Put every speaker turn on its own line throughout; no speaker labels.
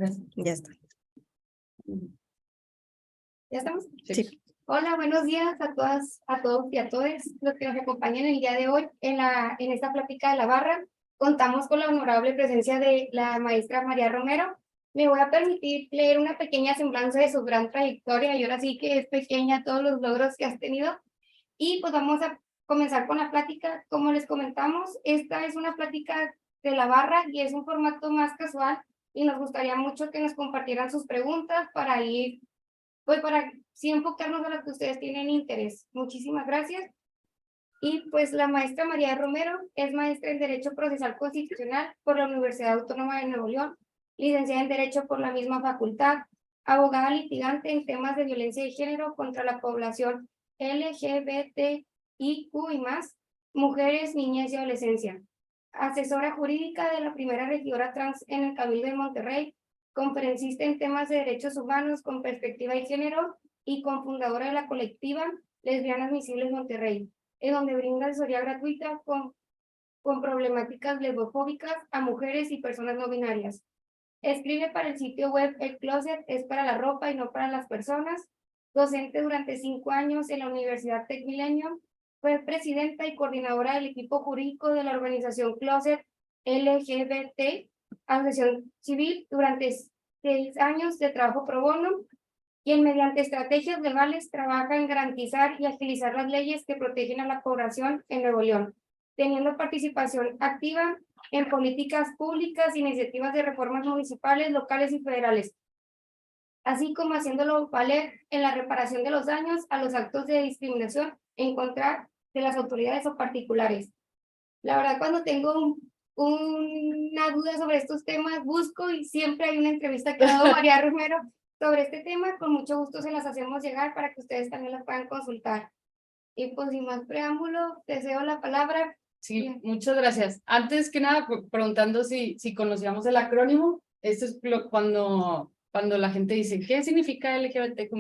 Gracias.
Ya está.
¿Ya estamos?
Sí.
Hola, buenos días a todas, a todos y a todos los que nos acompañan el día de hoy en esta plática de la barra. Contamos con la honorable presencia de la maestra María Romero. Me voy a permitir leer una pequeña semblanza de su gran trayectoria, y ahora sí que es pequeña todos los logros que has tenido. Y pues vamos a comenzar con la plática. Como les comentamos, esta es una plática de la barra y es un formato más casual, y nos gustaría mucho que nos compartieran sus preguntas para ir, pues para sí enfocarnos a lo que ustedes tienen interés. Muchísimas gracias. Y pues la maestra María Romero es maestra en Derecho Procesal Constitucional por la Universidad Autónoma de Nuevo León, licenciada en Derecho por la misma facultad, abogada litigante en temas de violencia de género contra la población LGBTIQ y más, mujeres, niñez y adolescencia, asesora jurídica de la primera regidora trans en el Cabildo de Monterrey, conferencista en temas de derechos humanos con perspectiva de género y cofundadora de la colectiva Lesbianas Visibles Monterrey, en donde brinda asesoría gratuita con problemáticas lesbofóbicas a mujeres y personas no binarias. Escribe para el sitio web El Closet es para la ropa y no para las personas. Docente durante 5 años en la Universidad Tec Milenio. Fue presidenta y coordinadora del equipo jurídico de la organización Closet LGBT, Asociación Civil, durante 6 años de trabajo pro bono, y mediante estrategias legales trabaja en garantizar y agilizar las leyes que protegen a la población en Nuevo León, teniendo participación activa en políticas públicas, iniciativas de reformas municipales, locales y federales, así como haciéndolo valer en la reparación de los daños a los actos de discriminación en contra de las autoridades o particulares. La verdad, cuando tengo una duda sobre estos temas, busco, y siempre hay una entrevista que ha dado María Romero sobre este tema. Con mucho gusto se las hacemos llegar para que ustedes también las puedan consultar. Y pues sin más preámbulo, te cedo la palabra.
Sí, muchas gracias. Antes que nada, preguntando si conocíamos el acrónimo. Esto es cuando la gente dice, ¿qué significa LGBTQ+?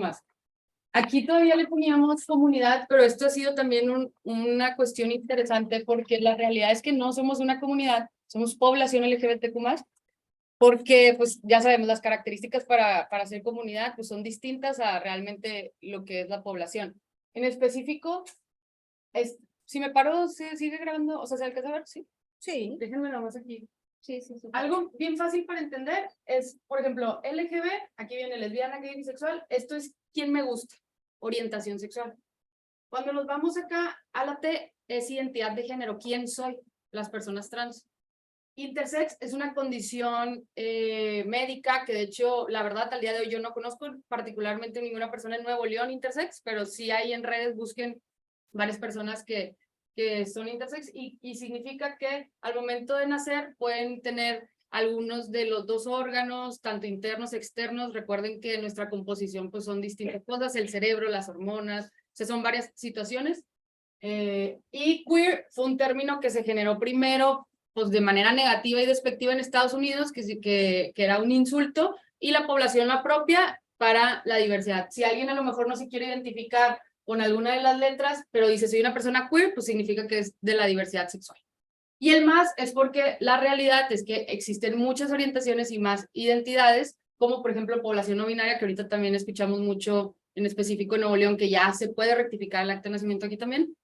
Aquí todavía le poníamos comunidad, pero esto ha sido también una cuestión interesante, porque la realidad es que no somos una comunidad, somos población LGBTQ+, porque pues ya sabemos, las características para ser comunidad pues son distintas a realmente lo que es la población. En específico, si me paro, ¿se sigue grabando? O sea, ¿se alcanza a ver? Sí.
Sí.
Déjenme nomás aquí.
Sí, sí, sí.
Algo bien fácil para entender es, por ejemplo, LGB, aquí viene lesbiana, gay, bisexual. Esto es quién me gusta, orientación sexual. Cuando nos vamos acá a la T, es identidad de género, quién soy, las personas trans. Intersex es una condición médica que, de hecho, la verdad, al día de hoy yo no conozco particularmente ninguna persona en Nuevo León intersex, pero sí hay en redes, busquen varias personas que son intersex, y significa que al momento de nacer pueden tener algunos de los dos órganos, tanto internos, externos. Recuerden que nuestra composición pues son distintas cosas, el cerebro, las hormonas, o sea, son varias situaciones. Y queer fue un término que se generó primero pues de manera negativa y despectiva en Estados Unidos, que era un insulto, y la población la propia para la diversidad. Si alguien a lo mejor no se quiere identificar con alguna de las letras, pero dice soy una persona queer, pues significa que es de la diversidad sexual. Y el más es porque la realidad es que existen muchas orientaciones y más identidades, como por ejemplo población no binaria, que ahorita también escuchamos mucho, en específico en Nuevo León, que ya se puede rectificar el acta de nacimiento aquí también.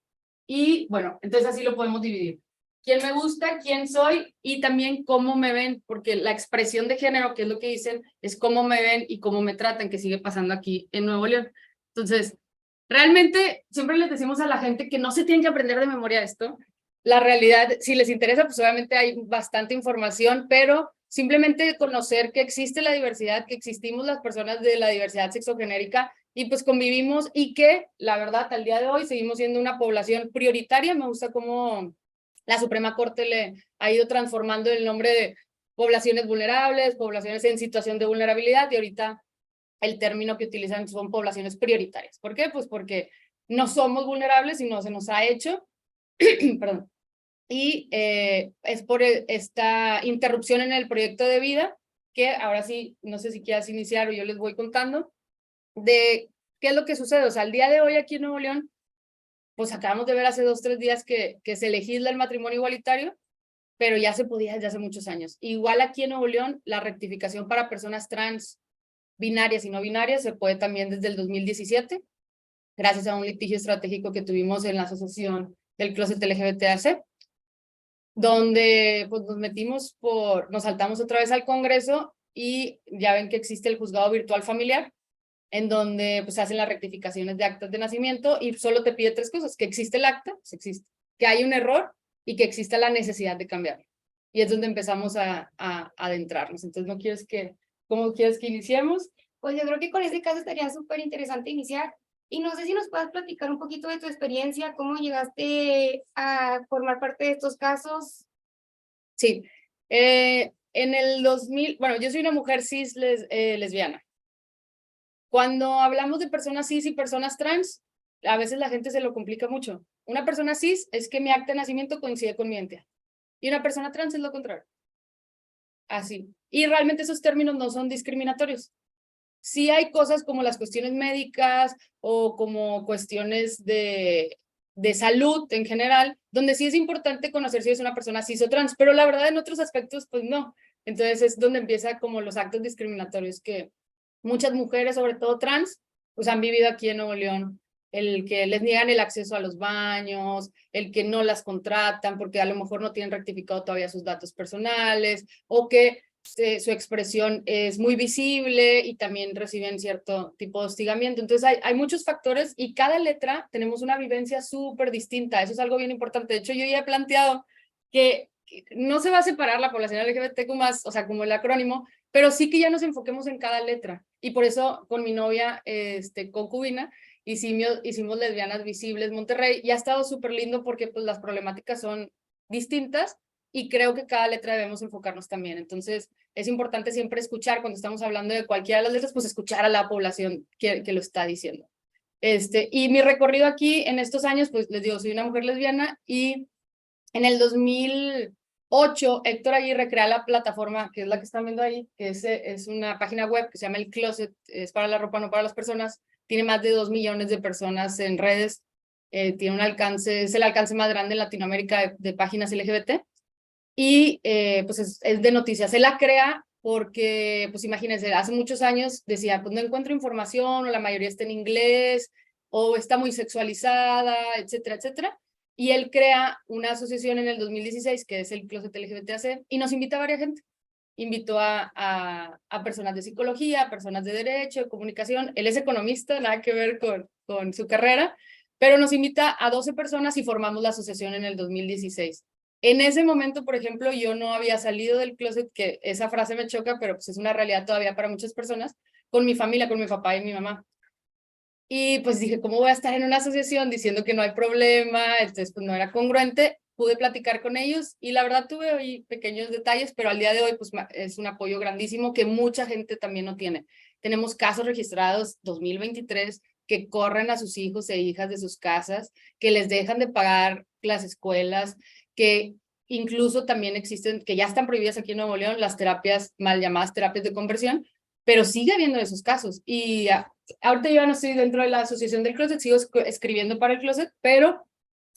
Y bueno, entonces así lo podemos dividir. ¿Quién me gusta? ¿Quién soy? Y también cómo me ven, porque la expresión de género, que es lo que dicen, es cómo me ven y cómo me tratan, que sigue pasando aquí en Nuevo León. Entonces, realmente siempre les decimos a la gente que no se tienen que aprender de memoria esto. La realidad, si les interesa, pues obviamente hay bastante información, pero simplemente conocer que existe la diversidad, que existimos las personas de la diversidad sexogenérica, y pues convivimos, y que la verdad al día de hoy seguimos siendo una población prioritaria. Me gusta cómo la Suprema Corte le ha ido transformando el nombre de poblaciones vulnerables, poblaciones en situación de vulnerabilidad, y ahorita el término que utilizan son poblaciones prioritarias. ¿Por qué? Pues porque no somos vulnerables, sino se nos ha hecho, perdón, y es por esta interrupción en el proyecto de vida, que ahora sí, no sé si quieras iniciar o yo les voy contando, de qué es lo que sucede. O sea, al día de hoy aquí en Nuevo León, pues acabamos de ver hace 2 o 3 días que se legisla el matrimonio igualitario, pero ya se podía desde hace muchos años. Igual aquí en Nuevo León, la rectificación para personas trans, binarias y no binarias, se puede también desde el 2017, gracias a un litigio estratégico que tuvimos en la asociación del Closet LGBTAC, donde pues nos saltamos otra vez al Congreso y ya ven que existe el juzgado virtual familiar, en donde pues hacen las rectificaciones de actas de nacimiento y solo te pide 3 cosas: que existe el acta, pues existe, que hay un error y que exista la necesidad de cambiarlo. Y es donde empezamos a adentrarnos. Entonces, ¿cómo quieres que iniciemos?
Pues yo creo que con este caso estaría súper interesante iniciar. Y no sé si nos puedes platicar un poquito de tu experiencia, cómo llegaste a formar parte de estos casos.
Sí, en el 2000, bueno, yo soy una mujer cis lesbiana. Cuando hablamos de personas cis y personas trans, a veces la gente se lo complica mucho. Una persona cis es que mi acta de nacimiento coincide con mi identidad. Y una persona trans es lo contrario. Así. Y realmente esos términos no son discriminatorios. Sí hay cosas como las cuestiones médicas o como cuestiones de salud en general, donde sí es importante conocer si es una persona cis o trans, pero la verdad en otros aspectos, pues no. Entonces es donde empieza como los actos discriminatorios que muchas mujeres, sobre todo trans, pues han vivido aquí en Nuevo León. El que les niegan el acceso a los baños, el que no las contratan porque a lo mejor no tienen rectificado todavía sus datos personales, o que su expresión es muy visible y también reciben cierto tipo de hostigamiento. Entonces hay muchos factores y cada letra tenemos una vivencia súper distinta. Eso es algo bien importante. De hecho, yo ya he planteado que no se va a separar la población LGBTQ+, o sea, como el acrónimo, pero sí que ya nos enfoquemos en cada letra. Y por eso con mi novia, concubina, hicimos Lesbianas Visibles Monterrey, y ha estado súper lindo porque pues las problemáticas son distintas y creo que cada letra debemos enfocarnos también. Entonces es importante siempre escuchar, cuando estamos hablando de cualquiera de las letras, pues escuchar a la población que lo está diciendo. Y mi recorrido aquí en estos años, pues les digo, soy una mujer lesbiana, y en el 2008 Héctor Aguirre crea la plataforma, que es la que están viendo ahí, que es una página web que se llama El Closet, es para la ropa, no para las personas. Tiene más de 2 millones de personas en redes, tiene un alcance, es el alcance más grande en Latinoamérica de páginas LGBT, y pues es de noticias. Él la crea porque, pues imagínense, hace muchos años decía, pues no encuentro información, o la mayoría está en inglés, o está muy sexualizada, etcétera, etcétera. Y él crea una asociación en el 2016, que es el Closet LGBTAC, y nos invita a varias gente. Invitó a personas de psicología, a personas de derecho, de comunicación. Él es economista, nada que ver con su carrera, pero nos invita a 12 personas y formamos la asociación en el 2016. En ese momento, por ejemplo, yo no había salido del closet, que esa frase me choca, pero pues es una realidad todavía para muchas personas, con mi familia, con mi papá y mi mamá. Y pues dije, ¿cómo voy a estar en una asociación diciendo que no hay problema? Entonces, pues no era congruente. Pude platicar con ellos y la verdad tuve ahí pequeños detalles, pero al día de hoy pues es un apoyo grandísimo que mucha gente también no tiene. Tenemos casos registrados 2023 que corren a sus hijos e hijas de sus casas, que les dejan de pagar las escuelas, que incluso también existen, que ya están prohibidas aquí en Nuevo León, las terapias mal llamadas terapias de conversión, pero sigue habiendo esos casos. Y ahorita yo ya no estoy dentro de la asociación del closet, sigo escribiendo para el closet, pero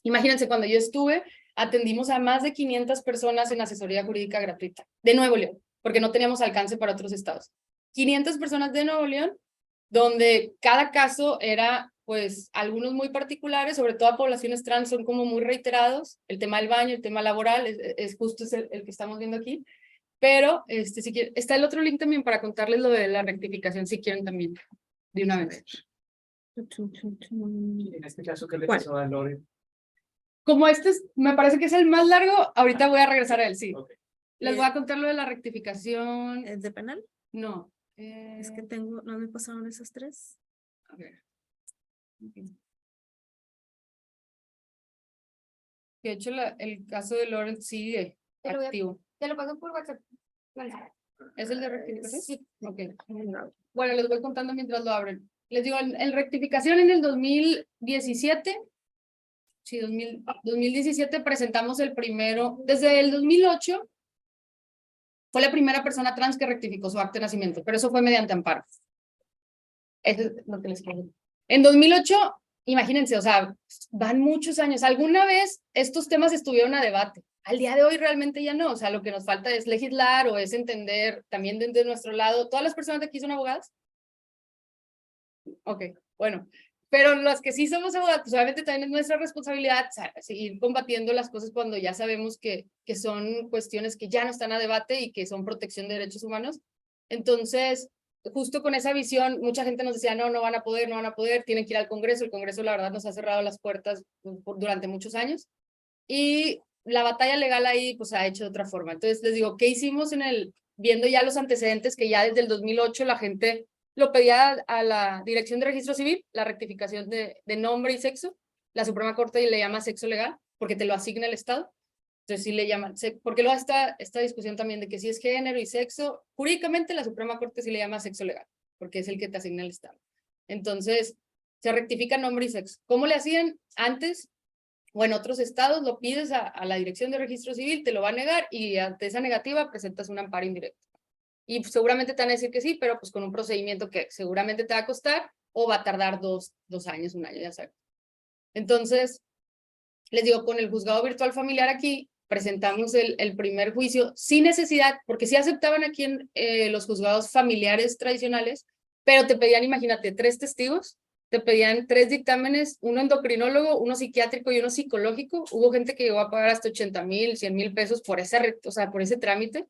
imagínense, cuando yo estuve, atendimos a más de 500 personas en asesoría jurídica gratuita de Nuevo León, porque no teníamos alcance para otros estados. 500 personas de Nuevo León, donde cada caso era, pues, algunos muy particulares, sobre todo a poblaciones trans, son como muy reiterados. El tema del baño, el tema laboral, es justo el que estamos viendo aquí. Pero, si quieren, está el otro link también para contarles lo de la rectificación, si quieren también, de una vez.
En este caso, ¿qué le pasó a Lore?
Como me parece que es el más largo, ahorita voy a regresar a él, sí.
Okay.
Les voy a contar lo de la rectificación.
¿Es de penal?
No.
Es que no me pasaron esas 3.
A ver. De hecho, el caso de Lawrence sigue activo.
Te lo paso por WhatsApp.
¿Es el de rectificación?
Sí.
Ok. Bueno, les voy contando mientras lo abren. Les digo, en rectificación en el 2017, sí, 2017 presentamos el primero, desde el 2008, fue la primera persona trans que rectificó su acta de nacimiento, pero eso fue mediante amparo. Eso es lo que les quiero decir. En 2008, imagínense, o sea, van muchos años. Alguna vez estos temas estuvieron a debate. Al día de hoy realmente ya no, o sea, lo que nos falta es legislar o es entender también desde nuestro lado. ¿Todas las personas de aquí son abogadas? Ok, bueno, pero las que sí somos abogados, pues obviamente también es nuestra responsabilidad seguir combatiendo las cosas cuando ya sabemos que son cuestiones que ya no están a debate y que son protección de derechos humanos. Entonces, justo con esa visión, mucha gente nos decía, no, no van a poder, no van a poder, tienen que ir al Congreso. El Congreso, la verdad, nos ha cerrado las puertas durante muchos años. Y la batalla legal ahí, pues, ha hecho de otra forma. Entonces, les digo, ¿qué hicimos viendo ya los antecedentes que ya desde el 2008 la gente lo pedía a la Dirección de Registro Civil, la rectificación de nombre y sexo? La Suprema Corte le llama sexo legal, porque te lo asigna el Estado. Entonces sí le llaman, porque luego está esta discusión también de que si es género y sexo, jurídicamente la Suprema Corte sí le llama sexo legal, porque es el que te asigna el Estado. Entonces, se rectifica nombre y sexo. ¿Cómo le hacían antes? O en otros estados lo pides a la Dirección de Registro Civil, te lo va a negar y ante esa negativa presentas un amparo indirecto. Y seguramente te van a decir que sí, pero pues con un procedimiento que seguramente te va a costar o va a tardar dos años, un año, ya sabes. Entonces, les digo, con el juzgado virtual familiar aquí, presentamos el primer juicio sin necesidad, porque sí aceptaban aquí en los juzgados familiares tradicionales, pero te pedían, imagínate, 3 testigos, te pedían 3 dictámenes, uno endocrinólogo, uno psiquiátrico y uno psicológico. Hubo gente que llegó a pagar hasta 80,000, 100,000 pesos por por ese trámite.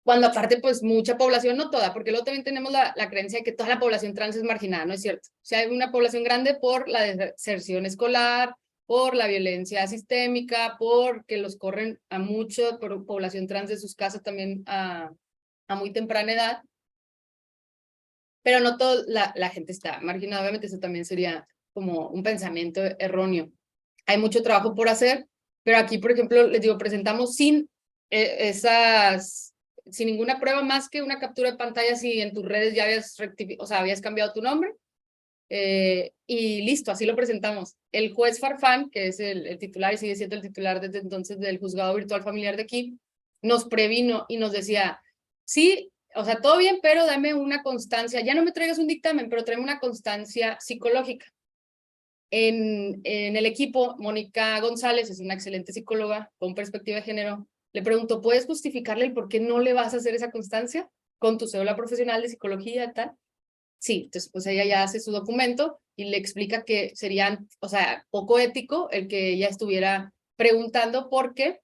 Cuando aparte, pues mucha población, no toda, porque luego también tenemos la creencia de que toda la población trans es marginada, no es cierto. O sea, hay una población grande por la deserción escolar, por la violencia sistémica, porque los corren a mucho, por población trans de sus casas también a muy temprana edad. Pero no toda la gente está marginada, obviamente eso también sería como un pensamiento erróneo. Hay mucho trabajo por hacer, pero aquí, por ejemplo, les digo, presentamos sin ninguna prueba más que una captura de pantalla si en tus redes ya habías cambiado tu nombre, y listo, así lo presentamos. El juez Farfán, que es el titular y sigue siendo el titular desde entonces del juzgado virtual familiar de aquí, nos previno y nos decía, sí, o sea, todo bien, pero dame una constancia, ya no me traigas un dictamen, pero tráeme una constancia psicológica. En el equipo, Mónica González es una excelente psicóloga con perspectiva de género. Le pregunto, ¿puedes justificarle el por qué no le vas a hacer esa constancia con tu cédula profesional de psicología y tal? Sí, entonces pues ella ya hace su documento y le explica que sería, o sea, poco ético el que ella estuviera preguntando porque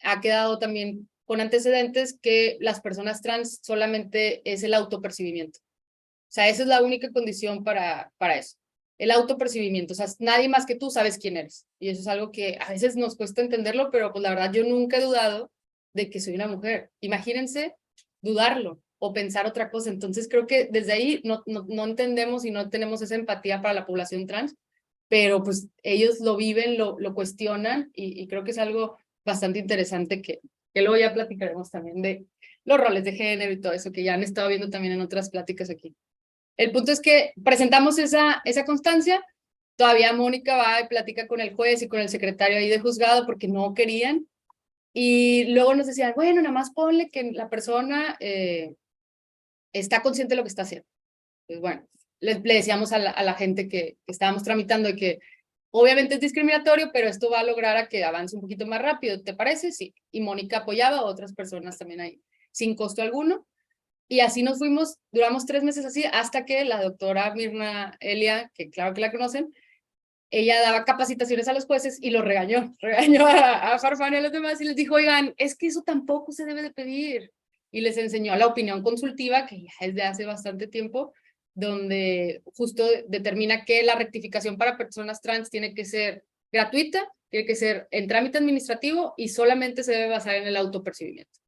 ha quedado también con antecedentes que las personas trans solamente es el autopercibimiento. O sea, esa es la única condición para eso. El autopercibimiento, o sea, nadie más que tú sabes quién eres. Y eso es algo que a veces nos cuesta entenderlo, pero pues la verdad yo nunca he dudado de que soy una mujer. Imagínense dudarlo o pensar otra cosa. Entonces creo que desde ahí no entendemos y no tenemos esa empatía para la población trans, pero pues ellos lo viven, lo cuestionan y creo que es algo bastante interesante que luego ya platicaremos también de los roles de género y todo eso que ya han estado viendo también en otras pláticas aquí. El punto es que presentamos esa constancia, todavía Mónica va y platica con el juez y con el secretario ahí de juzgado porque no querían, y luego nos decían, bueno, nada más ponle que la persona está consciente de lo que está haciendo. Pues bueno, le decíamos a la gente que estábamos tramitando que obviamente es discriminatorio, pero esto va a lograr a que avance un poquito más rápido, ¿te parece? Sí. Y Mónica apoyaba a otras personas también ahí, sin costo alguno. Y así nos fuimos, duramos 3 meses así, hasta que la doctora Mirna Elia, que claro que la conocen, ella daba capacitaciones a los jueces y los regañó a Farfán y a los demás y les dijo, oigan, es que eso tampoco se debe de pedir. Y les enseñó la opinión consultiva, que ya es de hace bastante tiempo, donde justo determina que la rectificación para personas trans tiene que ser gratuita, tiene que ser en trámite administrativo y solamente se debe basar en el autopercibimiento.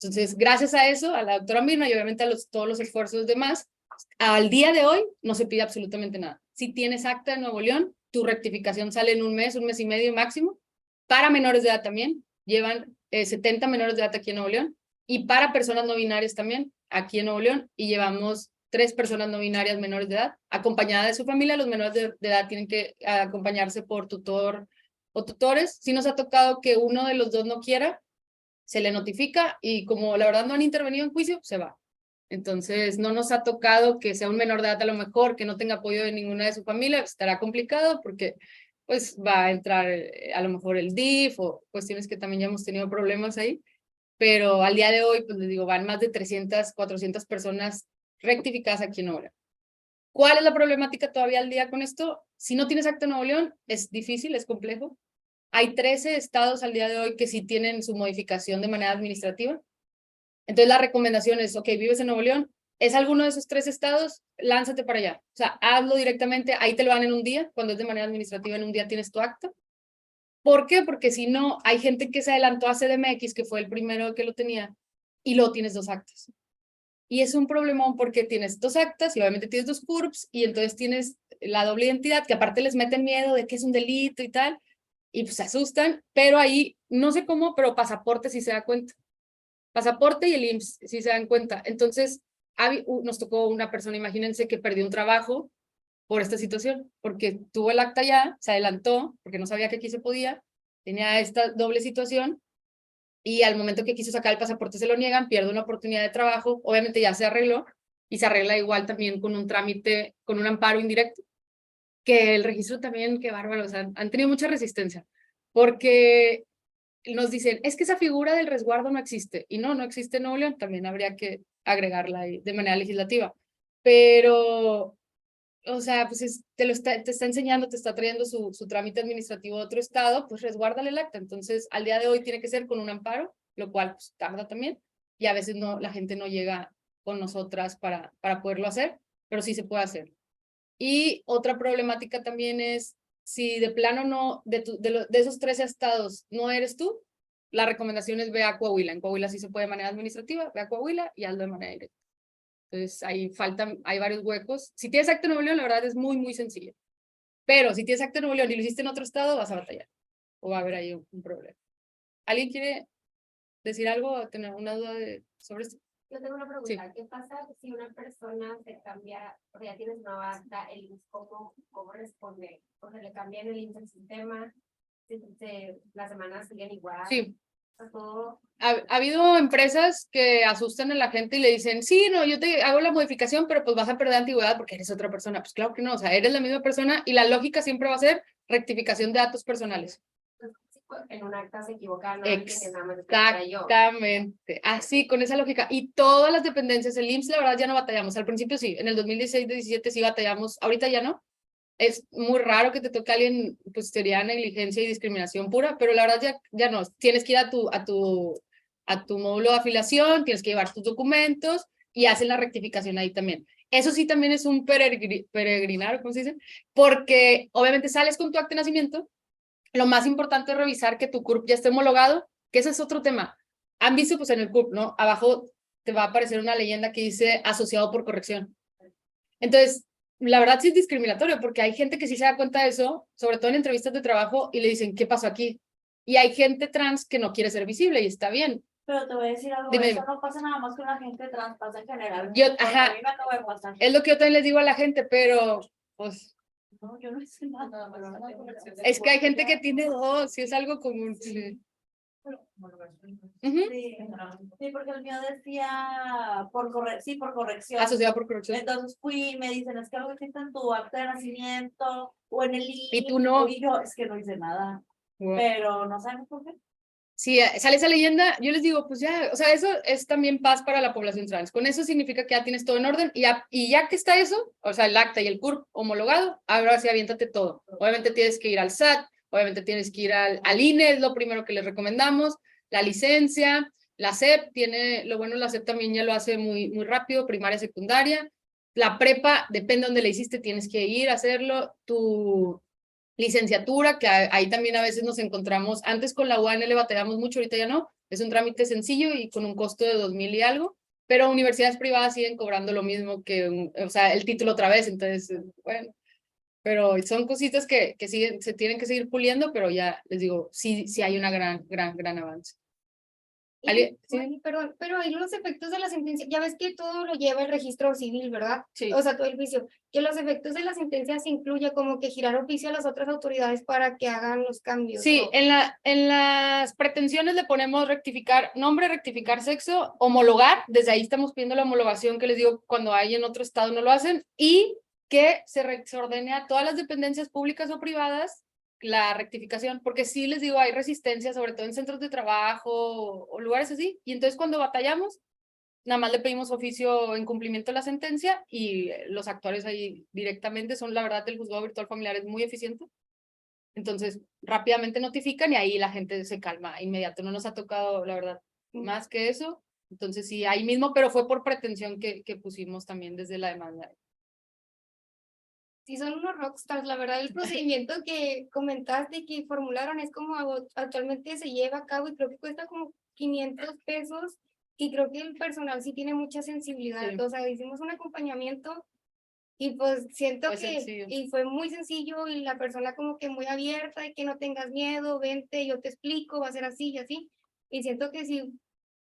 Entonces, gracias a eso, a la doctora Mirna y obviamente a todos los esfuerzos demás, al día de hoy no se pide absolutamente nada. Si tienes acta de Nuevo León, tu rectificación sale en un mes y medio máximo. Para menores de edad también, llevan 70 menores de edad aquí en Nuevo León. Y para personas no binarias también, aquí en Nuevo León, y llevamos 3 personas no binarias menores de edad, acompañadas de su familia. Los menores de edad tienen que acompañarse por tutor o tutores. Si nos ha tocado que uno de los dos no quiera, se le notifica y como la verdad no han intervenido en juicio, se va. Entonces no nos ha tocado que sea un menor de edad a lo mejor, que no tenga apoyo de ninguna de su familia, estará complicado porque pues va a entrar a lo mejor el DIF o cuestiones que también ya hemos tenido problemas ahí, pero al día de hoy, pues les digo, van más de 300, 400 personas rectificadas aquí en Nuevo. ¿Cuál es la problemática todavía al día con esto? Si no tienes acta en Nuevo León, es difícil, es complejo. Hay 13 estados al día de hoy que sí tienen su modificación de manera administrativa. Entonces la recomendación es, ok, vives en Nuevo León, ¿es alguno de esos 3 estados? Lánzate para allá. O sea, hazlo directamente, ahí te lo dan en un día, cuando es de manera administrativa en un día tienes tu acta. ¿Por qué? Porque si no, hay gente que se adelantó a CDMX, que fue el primero que lo tenía, y luego tienes 2 actas. Y es un problemón porque tienes 2 actas y obviamente tienes 2 CURPS y entonces tienes la doble identidad, que aparte les meten miedo de que es un delito y tal, y pues se asustan, pero ahí, no sé cómo, pero pasaporte sí se da cuenta. Pasaporte y el IMSS sí se dan cuenta. Entonces, nos tocó una persona, imagínense, que perdió un trabajo por esta situación, porque tuvo el acta ya, se adelantó, porque no sabía que aquí se podía, tenía esta doble situación, y al momento que quiso sacar el pasaporte se lo niegan, pierde una oportunidad de trabajo, obviamente ya se arregló, y se arregla igual también con un trámite, con un amparo indirecto, que el registro también, qué bárbaro, o sea, han tenido mucha resistencia, porque nos dicen, es que esa figura del resguardo no existe, y no existe en Nuevo León, también habría que agregarla ahí de manera legislativa, pero, o sea, pues te está enseñando, te está trayendo su trámite administrativo de otro estado, pues resguárdale el acta. Entonces, al día de hoy tiene que ser con un amparo, lo cual pues, tarda también, y a veces no, la gente no llega con nosotras para poderlo hacer, pero sí se puede hacer. Y otra problemática también es, si de plano no, de esos 13 estados no eres tú, la recomendación es ve a Coahuila. En Coahuila sí se puede de manera administrativa, ve a Coahuila y hazlo de manera directa. Entonces, hay varios huecos. Si tienes acta en Nuevo León, la verdad es muy, muy sencillo. Pero si tienes acta en Nuevo León y lo hiciste en otro estado, vas a batallar. O va a haber ahí un problema. ¿Alguien quiere decir algo o tener una duda sobre esto?
Yo tengo una pregunta. ¿Qué pasa si una persona se cambia, o ya tienes una acta, el IMSS, cómo responde? O sea, le cambian el IMSS al sistema, las semanas siguen igual.
Sí.
Todo.
Ha habido empresas que asustan a la gente y le dicen, sí, no, yo te hago la modificación, pero pues vas a perder antigüedad porque eres otra persona. Pues claro que no, o sea, eres la misma persona y la lógica siempre va a ser rectificación de datos personales.
En un acta se equivocaron.
Exactamente, así, con esa lógica. Y todas las dependencias, el IMSS, la verdad, ya no batallamos. Al principio sí, en el 2016-17 sí batallamos, ahorita ya no. Es muy raro que te toque a alguien, pues sería negligencia y discriminación pura, pero la verdad ya no. Tienes que ir a tu módulo de afiliación, tienes que llevar tus documentos y hacen la rectificación ahí también. Eso sí también es un peregrinar, ¿cómo se dice? Porque obviamente sales con tu acta de nacimiento, lo más importante es revisar que tu CURP ya esté homologado, que ese es otro tema. Han visto pues en el CURP, ¿no? Abajo te va a aparecer una leyenda que dice asociado por corrección. Entonces, la verdad sí es discriminatorio porque hay gente que sí se da cuenta de eso, sobre todo en entrevistas de trabajo, y le dicen, ¿qué pasó aquí? Y hay gente trans que no quiere ser visible y está bien.
Pero te voy a decir algo,
Dime.
Eso no pasa nada más con la gente trans, pasa en general.
Ajá,
a mí me acabo de pasar.
Es lo que yo también les digo a la gente, pero pues...
No, yo no hice nada.
Es que hay gente que tiene 2, sí es algo común. Sí.
Sí, porque el mío decía por corrección.
Asociado por corrección.
Entonces fui y me dicen, es que algo existe en tu acta de nacimiento o en el IMSS.
Y tú no.
Y yo, es que no hice nada.
Wow.
Pero no sabemos por qué.
Si sale esa leyenda, yo les digo, pues ya, o sea, eso es también paz para la población trans. Con eso significa que ya tienes todo en orden y ya que está eso, o sea, el acta y el CURP homologado, ahora sí aviéntate todo. Obviamente tienes que ir al SAT, obviamente tienes que ir al INE, es lo primero que les recomendamos, la licencia, la SEP tiene, lo bueno, la SEP también ya lo hace muy, muy rápido, primaria, secundaria. La prepa, depende de dónde le hiciste, tienes que ir a hacerlo. Tu licenciatura, que ahí también a veces nos encontramos, antes con la UANL batallamos mucho, ahorita ya no, es un trámite sencillo y con un costo de 2,000 y algo, pero universidades privadas siguen cobrando lo mismo que, o sea, el título otra vez, entonces, bueno, pero son cositas que se tienen que seguir puliendo, pero ya les digo, sí hay una gran avance.
Sí, perdón, pero hay los efectos de la sentencia, ya ves que todo lo lleva el registro civil, ¿verdad?
Sí.
O sea, todo el juicio, que los efectos de la sentencia se incluye como que girar oficio a las otras autoridades para que hagan los cambios.
Sí, en las pretensiones le ponemos rectificar nombre, rectificar sexo, homologar, desde ahí estamos pidiendo la homologación que les digo, cuando hay en otro estado no lo hacen, y que se ordene a todas las dependencias públicas o privadas la rectificación, porque sí les digo, hay resistencia, sobre todo en centros de trabajo o lugares así, y entonces cuando batallamos, nada más le pedimos oficio en cumplimiento de la sentencia y los actuarios ahí directamente son, la verdad, el juzgado virtual familiar es muy eficiente. Entonces, rápidamente notifican y ahí la gente se calma inmediato. No nos ha tocado, la verdad, más que eso. Entonces, sí, ahí mismo, pero fue por pretensión que pusimos también desde la demanda.
Sí, son unos rockstars, la verdad, el procedimiento que comentaste que formularon es como actualmente se lleva a cabo y creo que cuesta como 500 pesos y creo que el personal sí tiene mucha sensibilidad,
Sí.
o sea, hicimos un acompañamiento y pues siento
Fue
que
sencillo.
y fue muy sencillo y la persona como que muy abierta y que no tengas miedo, vente, yo te explico, va a ser así y así, y siento que sí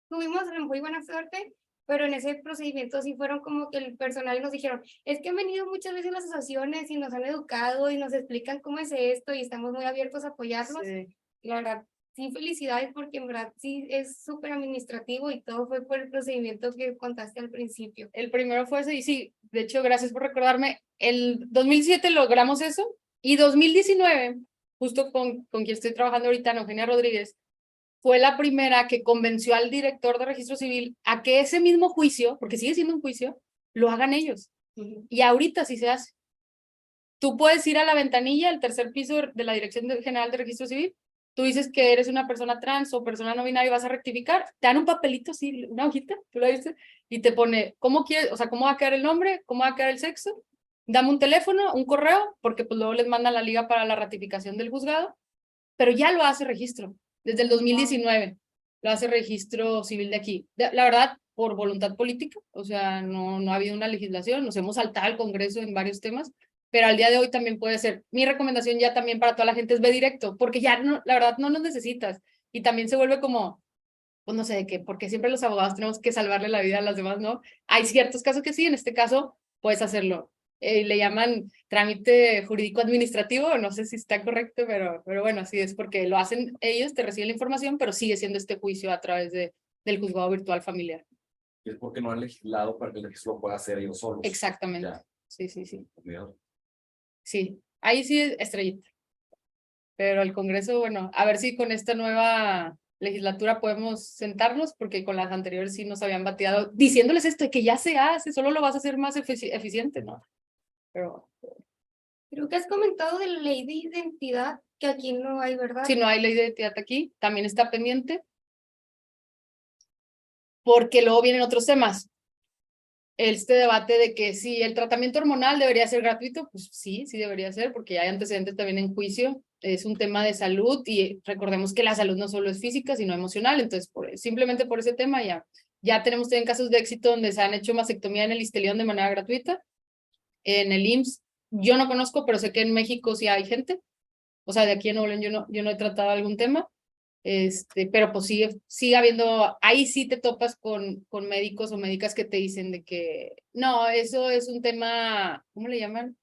tuvimos muy buena suerte, pero en ese procedimiento sí fueron como que el personal nos dijeron, es que han venido muchas veces las asociaciones y nos han educado y nos explican cómo es esto y estamos muy abiertos a apoyarlos.
Sí.
Y la verdad, sí, felicidades porque en verdad sí es súper administrativo y todo fue por el procedimiento que contaste al principio.
El primero fue ese y sí, de hecho, gracias por recordarme. El 2007 logramos eso y 2019, justo con quien estoy trabajando ahorita, Eugenia Rodríguez, fue la primera que convenció al director de registro civil a que ese mismo juicio, porque sigue siendo un juicio, lo hagan ellos. Y ahorita sí se hace. Tú puedes ir a la ventanilla, al tercer piso de la Dirección General de Registro Civil, tú dices que eres una persona trans o persona no binaria y vas a rectificar, te dan un papelito, sí, una hojita, tú la viste, y te pone, ¿cómo quieres? O sea, ¿cómo va a quedar el nombre? ¿Cómo va a quedar el sexo? Dame un teléfono, un correo, porque pues luego les mandan la liga para la ratificación del juzgado, pero ya lo hace registro, desde el 2019, lo hace registro civil de aquí. La verdad, por voluntad política, o sea, no ha habido una legislación, nos hemos saltado al Congreso en varios temas, pero al día de hoy también puede ser. Mi recomendación ya también para toda la gente es ve directo, porque ya no, la verdad no nos necesitas. Y también se vuelve como, pues no sé de qué, porque siempre los abogados tenemos que salvarle la vida a las demás, ¿no? Hay ciertos casos que sí, en este caso puedes hacerlo. Le llaman trámite jurídico administrativo, no sé si está correcto, pero bueno, así es, porque lo hacen ellos, te reciben la información, pero sigue siendo este juicio a través del juzgado virtual familiar.
Es porque no han legislado para que el registro lo pueda hacer ellos solos.
Exactamente.
Ya.
Sí.
Miedo.
Sí, ahí sí es estrellita. Pero el Congreso, bueno, a ver si con esta nueva legislatura podemos sentarnos, porque con las anteriores sí nos habían bateado diciéndoles esto de que ya se hace, solo lo vas a hacer más eficiente, ¿no? Pero
Creo que has comentado de la ley de identidad, que aquí no hay, ¿verdad?
si no hay ley de identidad aquí, también está pendiente, porque luego vienen otros temas. Este debate de que si el tratamiento hormonal debería ser gratuito, pues sí debería ser, porque ya hay antecedentes también en juicio, es un tema de salud y recordemos que la salud no solo es física, sino emocional, entonces simplemente por ese tema ya tenemos también casos de éxito donde se han hecho mastectomía en el Istelión de manera gratuita, en el IMSS, yo no conozco, pero sé que en México sí hay gente, o sea, de aquí en Nuevo León yo no he tratado algún tema, pero pues sigue habiendo, ahí sí te topas con médicos o médicas que te dicen de que no, eso es un tema, ¿cómo le llaman?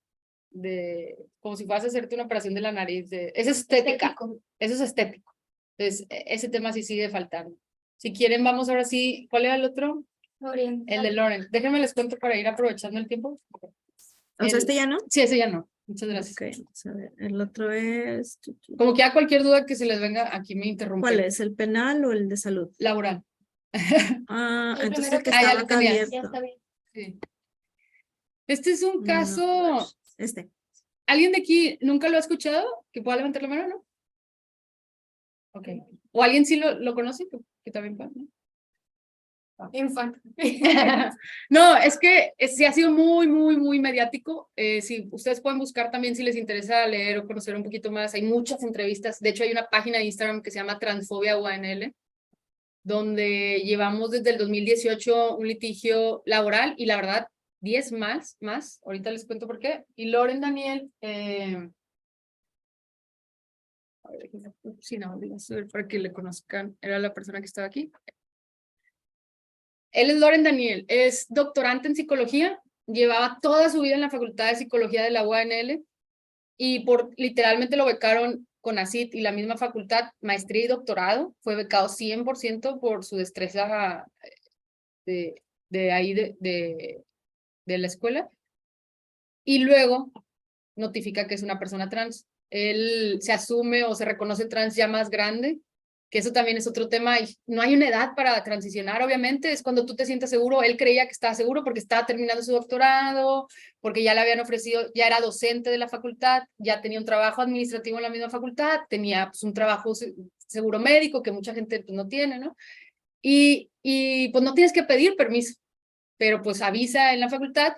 Como si fueras a hacerte una operación de la nariz, es estética,
Estético.
eso es estético. Entonces, ese tema sí sigue faltando. Si quieren, vamos ahora sí, ¿cuál era el otro? El de Loren. Déjenme les cuento para ir aprovechando el tiempo.
O sea, este ya no.
Sí, ese ya no. Muchas gracias.
Ok, vamos a ver. El otro es.
Como que a cualquier duda que se les venga, aquí me interrumpen.
¿Cuál es? ¿El penal o el de salud?
Laboral.
Ah,
El
entonces
primero
el que
que-
ya
estaba
lo
acá
tenías.
Ya
abierto.
está bien.
Sí. Este es un
No,
caso.
Este.
¿Alguien de aquí nunca lo ha escuchado? ¿Que pueda levantar la mano, no? Ok. ¿O alguien sí lo conoce? Que también pueda, ¿no?
Infante.
No, es que sí ha sido muy mediático. Si ustedes pueden buscar también si les interesa leer o conocer un poquito más, hay muchas entrevistas. De hecho, hay una página de Instagram que se llama Transfobia UANL, donde llevamos desde el 2018 un litigio laboral y la verdad, 10 más. Ahorita les cuento por qué. Y Loren Daniel, a ver, sí, no, para que le conozcan, era la persona que estaba aquí. Él es Loren Daniel, es doctorante en psicología, llevaba toda su vida en la Facultad de Psicología de la UANL y literalmente lo becaron con ACID y la misma facultad, maestría y doctorado, fue becado 100% por su destreza de ahí de la escuela y luego notifica que es una persona trans. él se asume o se reconoce trans ya más grande, que eso también es otro tema, y no hay una edad para transicionar, obviamente, es cuando tú te sientes seguro. Él creía que estaba seguro porque estaba terminando su doctorado, porque ya le habían ofrecido, ya era docente de la facultad, ya tenía un trabajo administrativo en la misma facultad, tenía pues un trabajo seguro médico que mucha gente pues, no tiene, ¿no? Y pues no tienes que pedir permiso, pero pues avisa en la facultad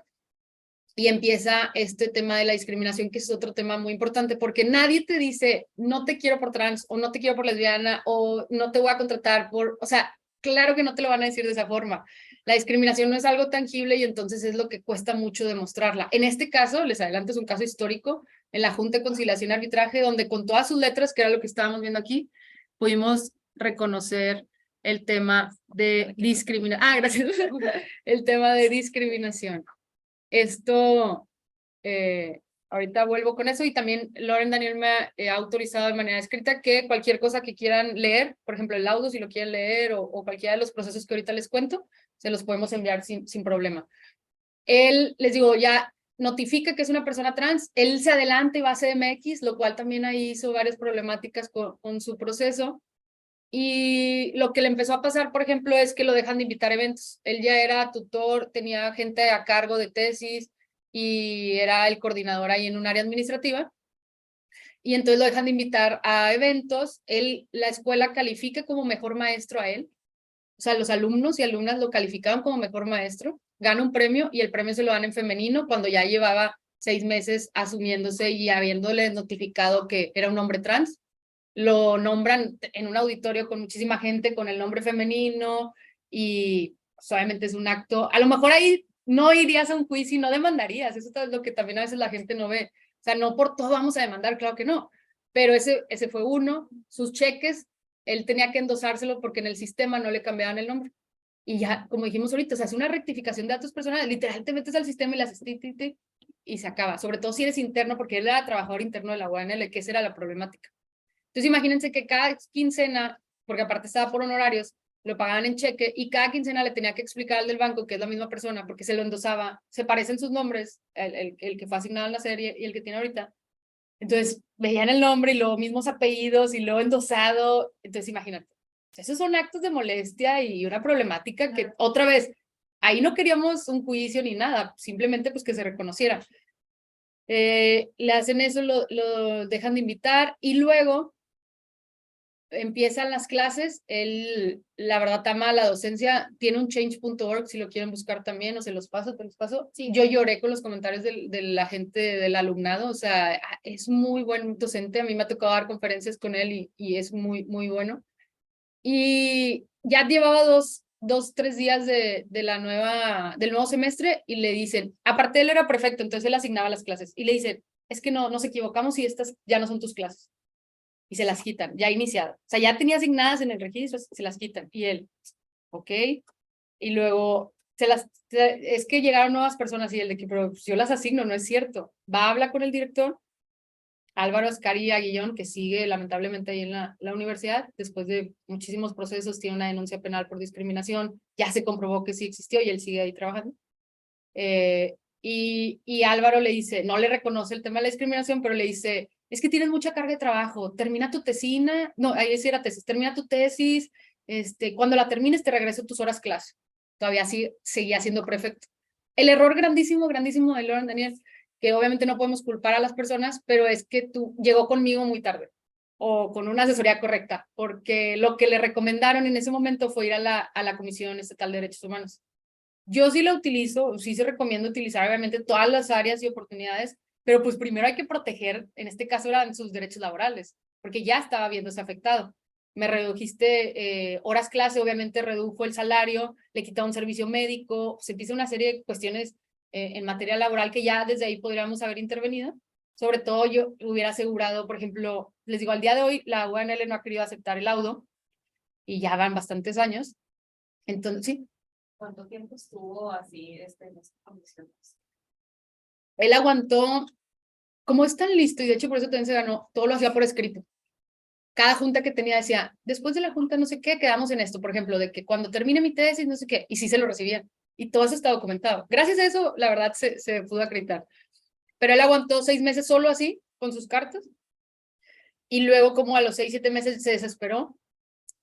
y empieza este tema de la discriminación, que es otro tema muy importante, porque nadie te dice, no te quiero por trans, o no te quiero por lesbiana, o no te voy a contratar por, o sea, claro que no te lo van a decir de esa forma. La discriminación no es algo tangible y entonces es lo que cuesta mucho demostrarla. En este caso, les adelanto, es un caso histórico en la Junta de Conciliación y Arbitraje, donde con todas sus letras, que era lo que estábamos viendo aquí, pudimos reconocer el tema de discriminación. Ah, gracias. El tema de discriminación. Esto, ahorita vuelvo con eso, y también Lauren Daniel me ha autorizado de manera escrita que cualquier cosa que quieran leer, por ejemplo el laudo si lo quieren leer, o cualquiera de los procesos que ahorita les cuento, se los podemos enviar sin problema. Él, les digo, ya notifica que es una persona trans, él se adelanta y va a CDMX, lo cual también ahí hizo varias problemáticas con su proceso. Y lo que le empezó a pasar, por ejemplo, es que lo dejan de invitar a eventos. Él ya era tutor, tenía gente a cargo de tesis y era el coordinador ahí en un área administrativa. Y entonces lo dejan de invitar a eventos. La escuela califica como mejor maestro a él. O sea, los alumnos y alumnas lo calificaban como mejor maestro. Gana un premio y el premio se lo dan en femenino cuando ya llevaba 6 meses asumiéndose y habiéndole notificado que era un hombre trans. Lo nombran en un auditorio con muchísima gente con el nombre femenino y pues, obviamente es un acto, a lo mejor ahí no irías a un juicio y no demandarías, eso es lo que también a veces la gente no ve, o sea, no por todo vamos a demandar, claro que no, pero ese fue uno. Sus cheques, él tenía que endosárselo porque en el sistema no le cambiaban el nombre, y ya, como dijimos ahorita, se hace una rectificación de datos personales, literal te metes al sistema y le haces y se acaba, sobre todo si eres interno, porque él era trabajador interno de la UANL, que esa era la problemática. Entonces imagínense que cada quincena, porque aparte estaba por honorarios, lo pagaban en cheque y cada quincena le tenía que explicar al del banco que es la misma persona porque se lo endosaba, se parecen sus nombres, el que fue asignado en la serie y el que tiene ahorita. Entonces veían el nombre y luego mismos apellidos y luego endosado. Entonces imagínate, esos son actos de molestia y una problemática que otra vez, ahí no queríamos un juicio ni nada, simplemente pues que se reconociera. Le hacen eso, lo dejan de invitar y luego empiezan las clases. Él, la verdad, ama la docencia, tiene un change.org si lo quieren buscar también, o se los paso, te los paso. Sí. Yo lloré con los comentarios de la gente del alumnado, o sea, es muy buen docente, a mí me ha tocado dar conferencias con él y es muy, muy bueno. Y ya llevaba dos, 3 días del nuevo semestre y le dicen, aparte él era prefecto, entonces él asignaba las clases, y le dicen, es que no, nos equivocamos y estas ya no son tus clases. Y se las quitan, ya iniciado. O sea, ya tenía asignadas en el registro, se las quitan. Y él, ok. Y luego, es que llegaron nuevas personas y él de que, pero yo las asigno, no es cierto. Va a hablar con el director, Álvaro Ascari Aguillón, que sigue lamentablemente ahí en la universidad, después de muchísimos procesos, tiene una denuncia penal por discriminación, ya se comprobó que sí existió y él sigue ahí trabajando. Y Álvaro le dice, no le reconoce el tema de la discriminación, pero le dice, es que tienes mucha carga de trabajo, termina tu tesina, no, ahí sí era tesis, termina tu tesis, cuando la termines te regreso tus horas clase. Todavía sí, seguía siendo prefecto. El error grandísimo, grandísimo de Lauren Daniel, que obviamente no podemos culpar a las personas, pero es que llegó conmigo muy tarde, o con una asesoría correcta, porque lo que le recomendaron en ese momento fue ir a la Comisión Estatal de Derechos Humanos. Yo sí la utilizo, sí se recomienda utilizar obviamente todas las áreas y oportunidades, pero pues primero hay que proteger, en este caso eran sus derechos laborales, porque ya estaba viéndose afectado. Me redujiste horas clase, obviamente redujo el salario, le quitaron un servicio médico, se empieza una serie de cuestiones en materia laboral que ya desde ahí podríamos haber intervenido. Sobre todo yo hubiera asegurado, por ejemplo, les digo, al día de hoy la UNL no ha querido aceptar el laudo y ya van bastantes años. Entonces, sí.
¿Cuánto tiempo estuvo así en estas condiciones?
Él aguantó, como es tan listo, y de hecho por eso también se ganó, todo lo hacía por escrito. Cada junta que tenía decía, después de la junta no sé qué, quedamos en esto, por ejemplo, de que cuando termine mi tesis no sé qué, y sí se lo recibían. Y todo eso está documentado. Gracias a eso, la verdad, se pudo acreditar. Pero él aguantó 6 meses solo así, con sus cartas, y luego como a los 6, 7 meses se desesperó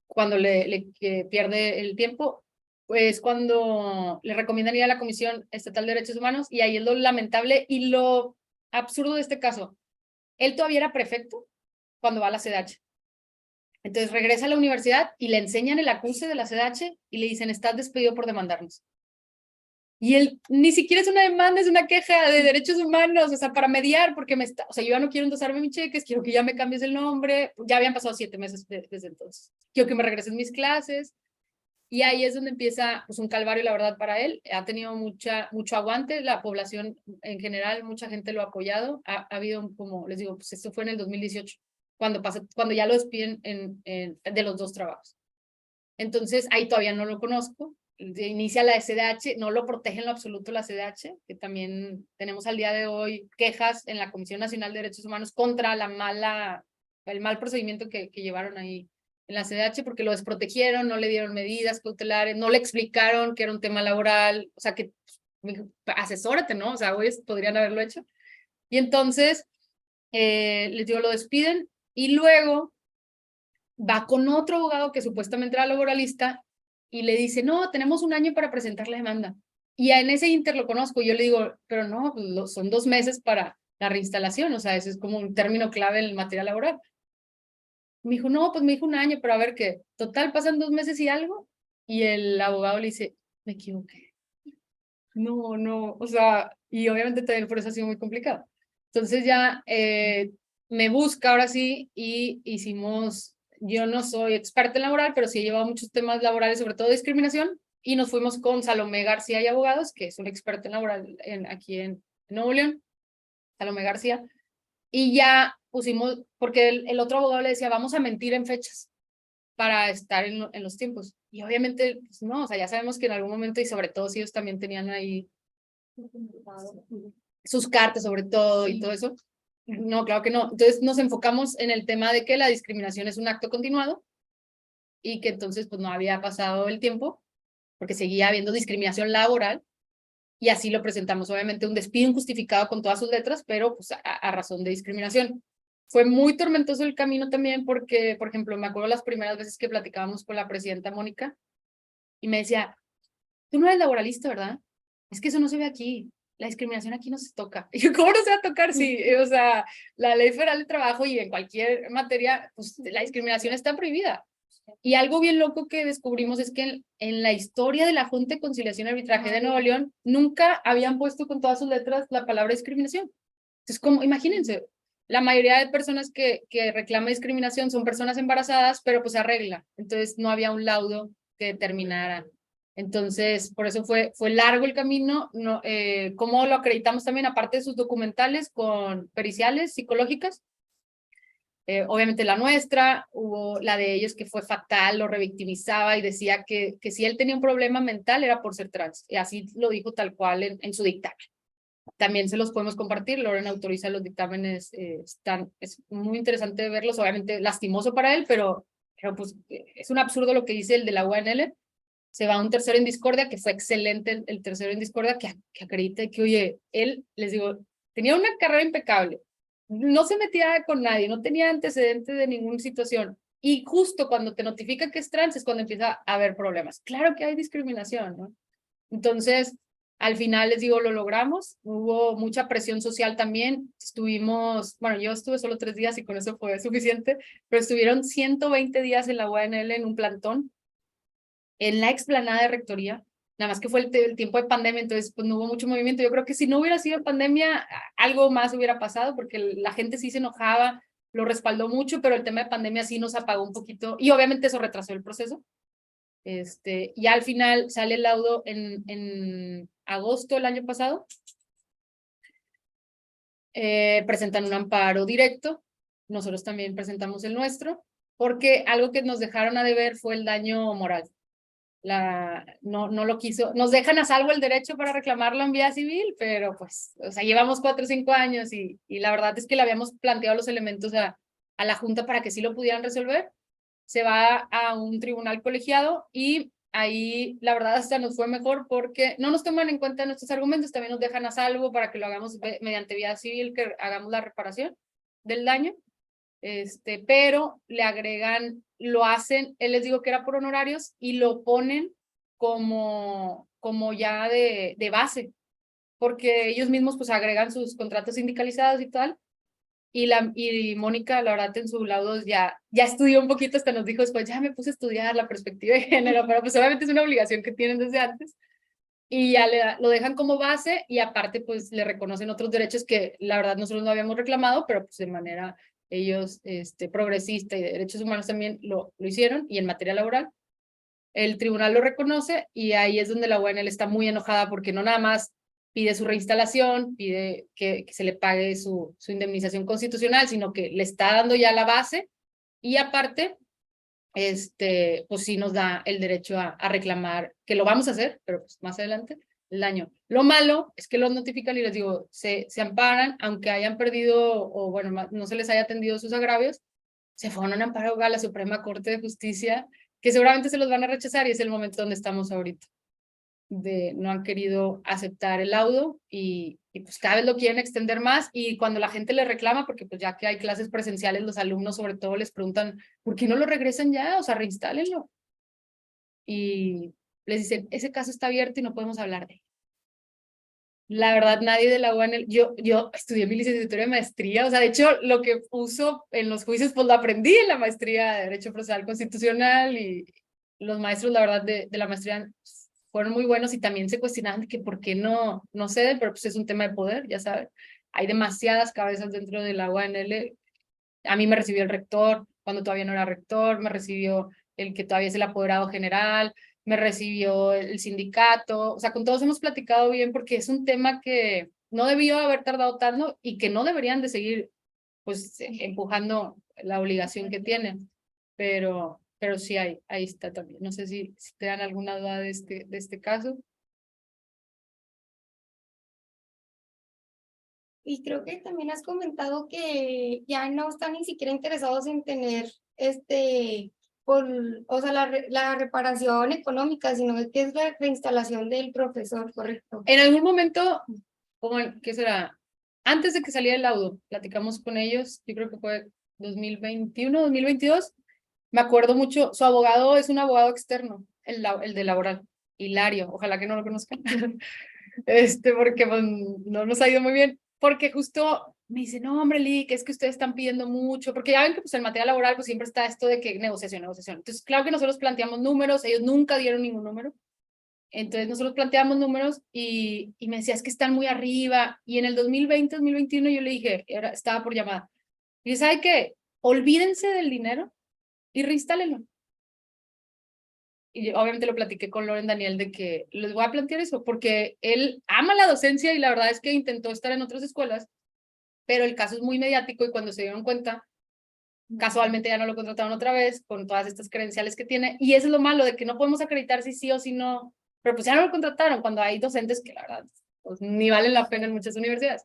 cuando que pierde el tiempo, pues cuando le recomiendan ir a la Comisión Estatal de Derechos Humanos, y ahí es lo lamentable y lo absurdo de este caso. Él todavía era prefecto cuando va a la CEDH. Entonces regresa a la universidad y le enseñan el acuse de la CEDH y le dicen, estás despedido por demandarnos. Y él ni siquiera es una demanda, es una queja de derechos humanos, o sea, para mediar, porque o sea, yo ya no quiero endosarme mis cheques, quiero que ya me cambies el nombre, ya habían pasado 7 meses desde entonces, quiero que me regresen mis clases, y ahí es donde empieza pues un calvario, la verdad, para él. Ha tenido mucho aguante, la población en general, mucha gente lo ha apoyado, ha habido, como les digo, pues esto fue en el 2018, cuando ya lo despiden de los 2 trabajos. Entonces, ahí todavía no lo conozco. Inicia la SDH, no lo protege en lo absoluto la SDH, que también tenemos al día de hoy quejas en la Comisión Nacional de Derechos Humanos contra el mal procedimiento que llevaron ahí en la CDH, porque lo desprotegieron, no le dieron medidas cautelares, no le explicaron que era un tema laboral, o sea, que asesórate, ¿no? O sea, hoy podrían haberlo hecho. Y entonces, les digo, lo despiden, y luego va con otro abogado que supuestamente era laboralista y le dice, no, tenemos 1 año para presentar la demanda. Y en ese inter lo conozco, yo le digo, pero no, son 2 meses para la reinstalación, o sea, eso es como un término clave en el material laboral. Me dijo, no, pues me dijo 1 año, pero a ver qué, total, pasan 2 meses y algo, y el abogado le dice, me equivoqué. No, o sea, y obviamente también por eso ha sido muy complicado. Entonces ya me busca ahora sí, y yo no soy experta en laboral, pero sí he llevado muchos temas laborales, sobre todo discriminación, y nos fuimos con Salomé García y Abogados, que es un experto en laboral aquí en Nuevo León, Salomé García, y ya pusimos, porque el otro abogado le decía, vamos a mentir en fechas para estar en los tiempos. Y obviamente, pues no, o sea, ya sabemos que en algún momento, y sobre todo si ellos también tenían ahí sus cartas sobre todo y todo eso. No, claro que no. Entonces nos enfocamos en el tema de que la discriminación es un acto continuado y que entonces pues no había pasado el tiempo porque seguía habiendo discriminación laboral, y así lo presentamos. Obviamente un despido injustificado con todas sus letras, pero pues a razón de discriminación. Fue muy tormentoso el camino también porque, por ejemplo, me acuerdo las primeras veces que platicábamos con la presidenta Mónica y me decía, tú no eres laboralista, ¿verdad? Es que eso no se ve aquí. La discriminación aquí no se toca. Y yo, ¿cómo no se va a tocar? Sí, o sea, la Ley Federal del Trabajo y en cualquier materia, pues la discriminación está prohibida. Y algo bien loco que descubrimos es que en la historia de la Junta de Conciliación y Arbitraje de Nuevo León nunca habían puesto con todas sus letras la palabra discriminación. Entonces, como, imagínense, la mayoría de personas que reclaman discriminación son personas embarazadas, pero pues se arregla. Entonces, no había un laudo que determinara. Entonces, por eso fue largo el camino. No, ¿cómo lo acreditamos también? Aparte de sus documentales con periciales psicológicas, obviamente la nuestra, hubo la de ellos que fue fatal, lo revictimizaba y decía que si él tenía un problema mental era por ser trans, y así lo dijo tal cual en su dictamen. También se los podemos compartir, Loren autoriza los dictámenes, es muy interesante verlos, obviamente lastimoso para él, pero pues es un absurdo lo que dice el de la UNL. Se va a un tercero en discordia, que fue excelente el tercero en discordia, que acredita que, oye, él, les digo, tenía una carrera impecable, no se metía con nadie, no tenía antecedentes de ninguna situación, y justo cuando te notifica que es trans es cuando empieza a haber problemas. Claro que hay discriminación, ¿no? Entonces, al final, les digo, lo logramos, hubo mucha presión social también, bueno, yo estuve solo 3 días y con eso fue suficiente, pero estuvieron 120 días en la UNL en un plantón, en la explanada de rectoría, nada más que fue el tiempo de pandemia, entonces pues no hubo mucho movimiento. Yo creo que si no hubiera sido pandemia, algo más hubiera pasado, porque la gente sí se enojaba, lo respaldó mucho, pero el tema de pandemia sí nos apagó un poquito, y obviamente eso retrasó el proceso. Y al final sale el laudo en agosto del año pasado. Presentan un amparo directo, nosotros también presentamos el nuestro, porque algo que nos dejaron a deber fue el daño moral. No lo quiso, nos dejan a salvo el derecho para reclamarlo en vía civil, pero pues, o sea, llevamos 4 o 5 años y la verdad es que le habíamos planteado los elementos a la Junta para que sí lo pudieran resolver. Se va a un tribunal colegiado y ahí la verdad hasta nos fue mejor porque no nos toman en cuenta nuestros argumentos, también nos dejan a salvo para que lo hagamos mediante vía civil, que hagamos la reparación del daño. pero le agregan, lo hacen, él les digo que era por honorarios y lo ponen como ya de base, porque ellos mismos pues agregan sus contratos sindicalizados y tal. Y Mónica, la verdad, en su laudo ya estudió un poquito, hasta nos dijo después, ya me puse a estudiar la perspectiva de género, pero pues obviamente es una obligación que tienen desde antes. Y ya lo dejan como base y aparte pues le reconocen otros derechos que la verdad nosotros no habíamos reclamado, pero pues de manera ellos progresista y de derechos humanos también lo hicieron, y en materia laboral el tribunal lo reconoce, y ahí es donde la UNL está muy enojada porque no nada más pide su reinstalación, pide que se le pague su indemnización constitucional, sino que le está dando ya la base, y aparte, pues sí nos da el derecho a reclamar, que lo vamos a hacer, pero pues más adelante, el daño. Lo malo es que los notifican y les digo, se amparan, aunque hayan perdido, o bueno, no se les haya atendido sus agravios, se fueron a un amparo a la Suprema Corte de Justicia, que seguramente se los van a rechazar, y es el momento donde estamos ahorita. No han querido aceptar el laudo y pues cada vez lo quieren extender más, y cuando la gente le reclama, porque pues ya que hay clases presenciales, los alumnos sobre todo les preguntan, ¿por qué no lo regresan ya? O sea, reinstálenlo. Y les dicen, ese caso está abierto y no podemos hablar de él. La verdad, nadie de la UNL, yo estudié mi licenciatura de maestría, o sea, de hecho, lo que uso en los juicios, pues lo aprendí en la maestría de Derecho Procesal Constitucional, y los maestros, la verdad, de la maestría fueron muy buenos, y también se cuestionaban de que por qué no ceden, pero pues es un tema de poder, ya saben. Hay demasiadas cabezas dentro de la UNL. A mí me recibió el rector cuando todavía no era rector, me recibió el que todavía es el apoderado general, me recibió el sindicato, o sea, con todos hemos platicado bien, porque es un tema que no debió haber tardado tanto y que no deberían de seguir pues empujando la obligación que tienen, pero sí ahí está también. No sé si te dan alguna duda de este caso.
Y creo que también has comentado que ya no están ni siquiera interesados en tener o sea, la reparación económica, sino que es la reinstalación del profesor, ¿correcto?
En algún momento, ¿qué será? Antes de que saliera el laudo, platicamos con ellos, yo creo que fue 2021, 2022, me acuerdo mucho, su abogado es un abogado externo, el de laboral, Hilario, ojalá que no lo conozcan, porque pues, no nos ha ido muy bien, porque justo me dice, no, hombre, Lee, que es que ustedes están pidiendo mucho, porque ya ven que pues en materia laboral pues siempre está esto de que negociación. Entonces, claro que nosotros planteamos números, ellos nunca dieron ningún número. Entonces nosotros planteamos números y me decía, es que están muy arriba. Y en el 2020, 2021 yo le dije, estaba por llamada. Y dije, ¿sabe qué? Olvídense del dinero y reinstálenlo. Y yo, obviamente lo platiqué con Loren Daniel de que les voy a plantear eso, porque él ama la docencia y la verdad es que intentó estar en otras escuelas, pero el caso es muy mediático y cuando se dieron cuenta, casualmente ya no lo contrataron otra vez con todas estas credenciales que tiene. Y eso es lo malo, de que no podemos acreditar si sí o si no. Pero pues ya no lo contrataron cuando hay docentes que la verdad pues, ni valen la pena en muchas universidades.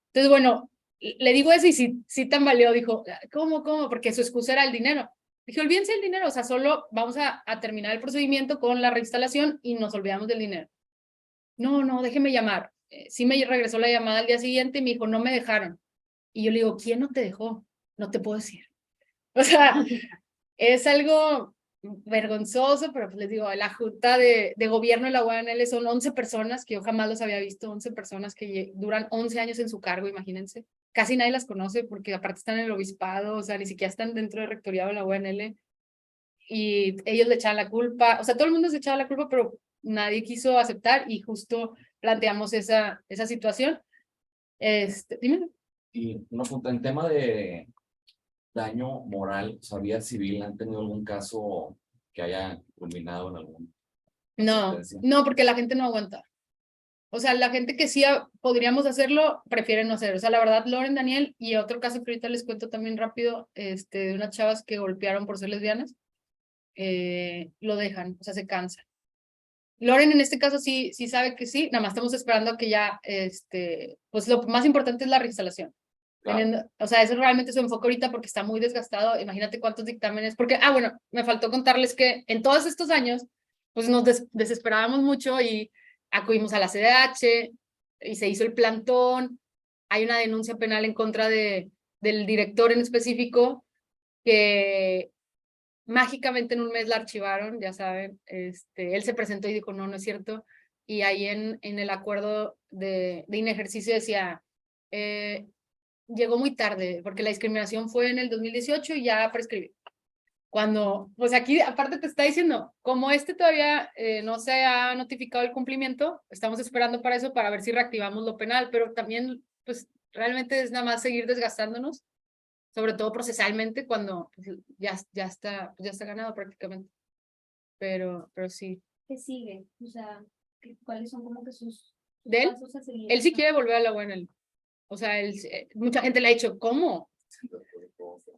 Entonces, bueno, le digo eso y sí tambaleó, dijo, ¿cómo? Porque su excusa era el dinero. Dije, olvídense del dinero, o sea, solo vamos a terminar el procedimiento con la reinstalación y nos olvidamos del dinero. No, déjeme llamar. Sí me regresó la llamada al día siguiente y me dijo, no me dejaron. Y yo le digo, ¿quién no te dejó? No te puedo decir. O sea, es algo vergonzoso, pero pues les digo, la junta de gobierno de la UNL son 11 personas, que yo jamás los había visto, 11 personas que duran 11 años en su cargo, imagínense. Casi nadie las conoce porque aparte están en el obispado, o sea, ni siquiera están dentro del rectorado de la UNL. Y ellos le echaban la culpa, o sea, todo el mundo se echaba la culpa, pero nadie quiso aceptar y justo planteamos esa situación. Dime.
Y una pregunta, en tema de daño moral, o sea, vía civil, ¿han tenido algún caso que haya culminado en algún?
No, porque la gente no aguanta. O sea, la gente que sí podríamos hacerlo, prefiere no hacer. O sea, la verdad, Loren Daniel, y otro caso que ahorita les cuento también rápido, de unas chavas que golpearon por ser lesbianas, lo dejan, o sea, se cansan. Loren en este caso sí sabe que sí, nada más estamos esperando a que ya, pues lo más importante es la reinstalación.
Claro.
O sea, eso es realmente su enfoque ahorita porque está muy desgastado. Imagínate cuántos dictámenes, porque, bueno, me faltó contarles que en todos estos años, pues nos desesperábamos mucho y acudimos a la CDH y se hizo el plantón. Hay una denuncia penal en contra de del director en específico, que mágicamente en un mes la archivaron, ya saben, él se presentó y dijo, no, no es cierto, y ahí en el acuerdo de inejercicio decía, llegó muy tarde, porque la discriminación fue en el 2018 y ya prescribió. Cuando, pues aquí aparte te está diciendo, como todavía no se ha notificado el cumplimiento, estamos esperando para eso, para ver si reactivamos lo penal, pero también, pues realmente es nada más seguir desgastándonos, sobre todo procesalmente, cuando pues, ya está ganado prácticamente. Pero sí.
¿Qué sigue? O sea, ¿cuáles son como que sus
¿De él?
pasos a seguir?
Él sí quiere volver a la UNL. O sea, mucha gente le ha dicho, ¿cómo?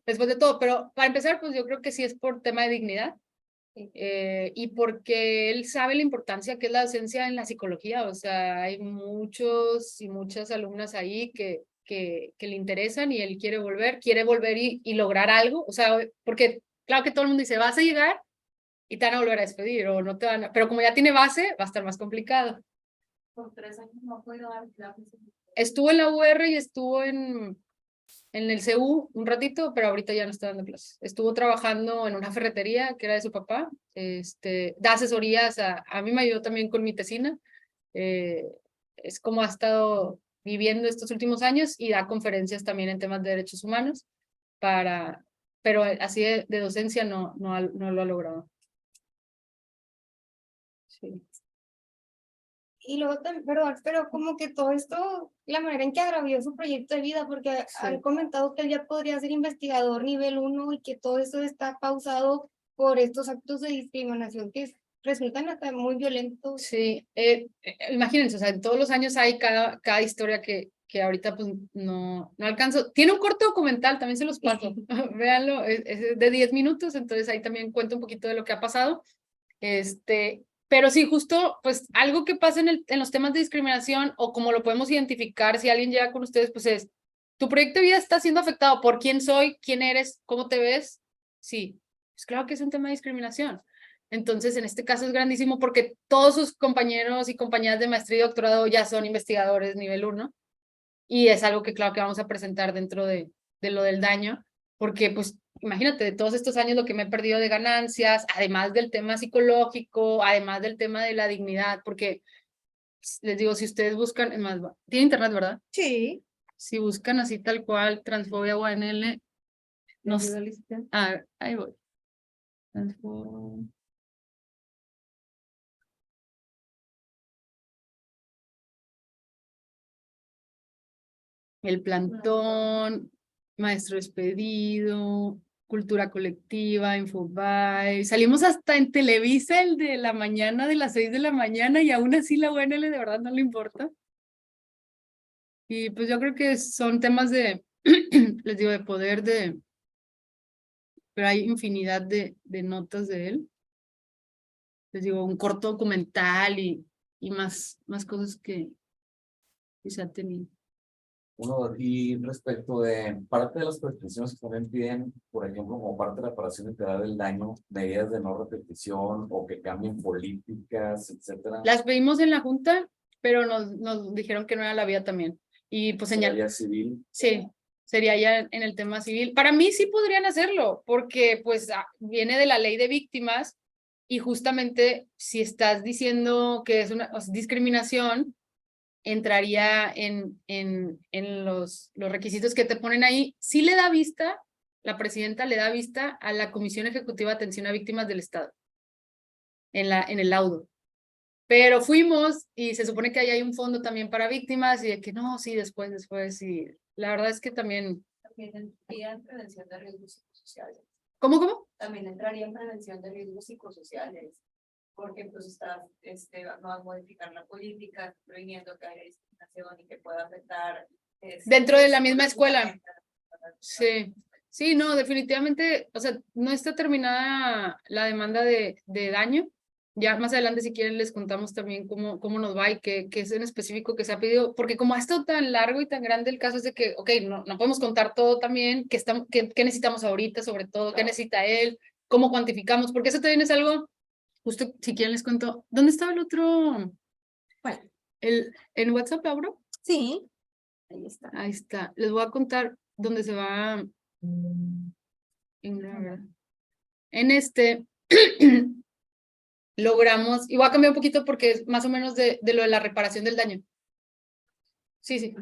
Después de todo, pero para empezar, pues yo creo que sí es por tema de dignidad y porque él sabe la importancia que es la docencia en la psicología. O sea, hay muchos y muchas alumnas ahí que le interesan y él quiere volver y lograr algo. O sea, porque claro que todo el mundo dice, vas a llegar y te van a volver a despedir o no te van a... Pero como ya tiene base, va a estar más complicado.
Por 3 años no puedo dar clases.
Estuvo en la UR y estuvo en el CU un ratito, pero ahorita ya no está dando clases. Estuvo trabajando en una ferretería que era de su papá, da asesorías, a mí me ayudó también con mi tesina, es como ha estado viviendo estos últimos años y da conferencias también en temas de derechos humanos, pero así de docencia no lo ha logrado. Sí.
Y luego también, perdón, pero como que todo esto, la manera en que agravió su proyecto de vida, porque han comentado que él ya podría ser investigador nivel 1 y que todo esto está pausado por estos actos de discriminación que resultan hasta muy violentos.
Sí, imagínense, o sea, en todos los años hay cada historia que ahorita pues no alcanzo. Tiene un corto documental, también se los paso, véanlo, es de 10 minutos, entonces ahí también cuento un poquito de lo que ha pasado. Pero sí, justo, pues algo que pasa en los temas de discriminación o como lo podemos identificar si alguien llega con ustedes, pues es, ¿tu proyecto de vida está siendo afectado por quién soy, quién eres, cómo te ves? Sí, pues claro que es un tema de discriminación. Entonces, en este caso es grandísimo porque todos sus compañeros y compañeras de maestría y doctorado ya son investigadores nivel 1 y es algo que claro que vamos a presentar dentro de lo del daño, porque pues imagínate, de todos estos años lo que me he perdido de ganancias, además del tema psicológico, además del tema de la dignidad, porque les digo, si ustedes buscan, es más, tiene internet, ¿verdad?
Sí.
Si buscan así tal cual, transfobia UNL, no sé. Ahí voy. El plantón, maestro despedido, cultura colectiva, Infobae. Salimos hasta en Televisa el de la mañana, de las 6 de la mañana, y aún así la UNL de verdad no le importa. Y pues yo creo que son temas de, les digo, de poder, pero hay infinidad de notas de él. Les digo, un corto documental y más cosas que se han tenido.
Y respecto de parte de las prescripciones que también piden, por ejemplo, como parte de la reparación integral del daño, medidas de no repetición o que cambien políticas, etcétera.
Las pedimos en la junta, pero nos dijeron que no era la vía también. Y pues
¿Sería civil?
Sí, sería ya en el tema civil. Para mí sí podrían hacerlo, porque pues viene de la ley de víctimas y justamente si estás diciendo que es una discriminación, entraría en los requisitos que te ponen ahí. Sí le da vista, la presidenta le da vista a la Comisión Ejecutiva de Atención a Víctimas del Estado en el laudo. Pero fuimos y se supone que ahí hay un fondo también para víctimas y de que no, sí, después, y la verdad es que también...
También entraría en prevención de riesgos psicosociales.
¿Cómo?
También entraría en prevención de riesgos psicosociales, porque pues está, no va a modificar la política, prohibiendo que haya discriminación y que pueda afectar...
Dentro de la misma escuela. Sí, no, definitivamente, o sea, no está terminada la demanda de daño. Ya más adelante, si quieren, les contamos también cómo nos va y qué es en específico que se ha pedido, porque como ha estado tan largo y tan grande el caso es de que, ok, no podemos contar todo también, qué necesitamos ahorita, sobre todo, qué necesita él, cómo cuantificamos, porque eso también es algo, justo si quieren les cuento, ¿dónde estaba el otro?
¿Cuál?
¿En WhatsApp, Laura?
Sí.
Ahí está. Les voy a contar donde se va en este logramos, y voy a cambiar un poquito porque es más o menos de lo de la reparación del daño. Sí, sí.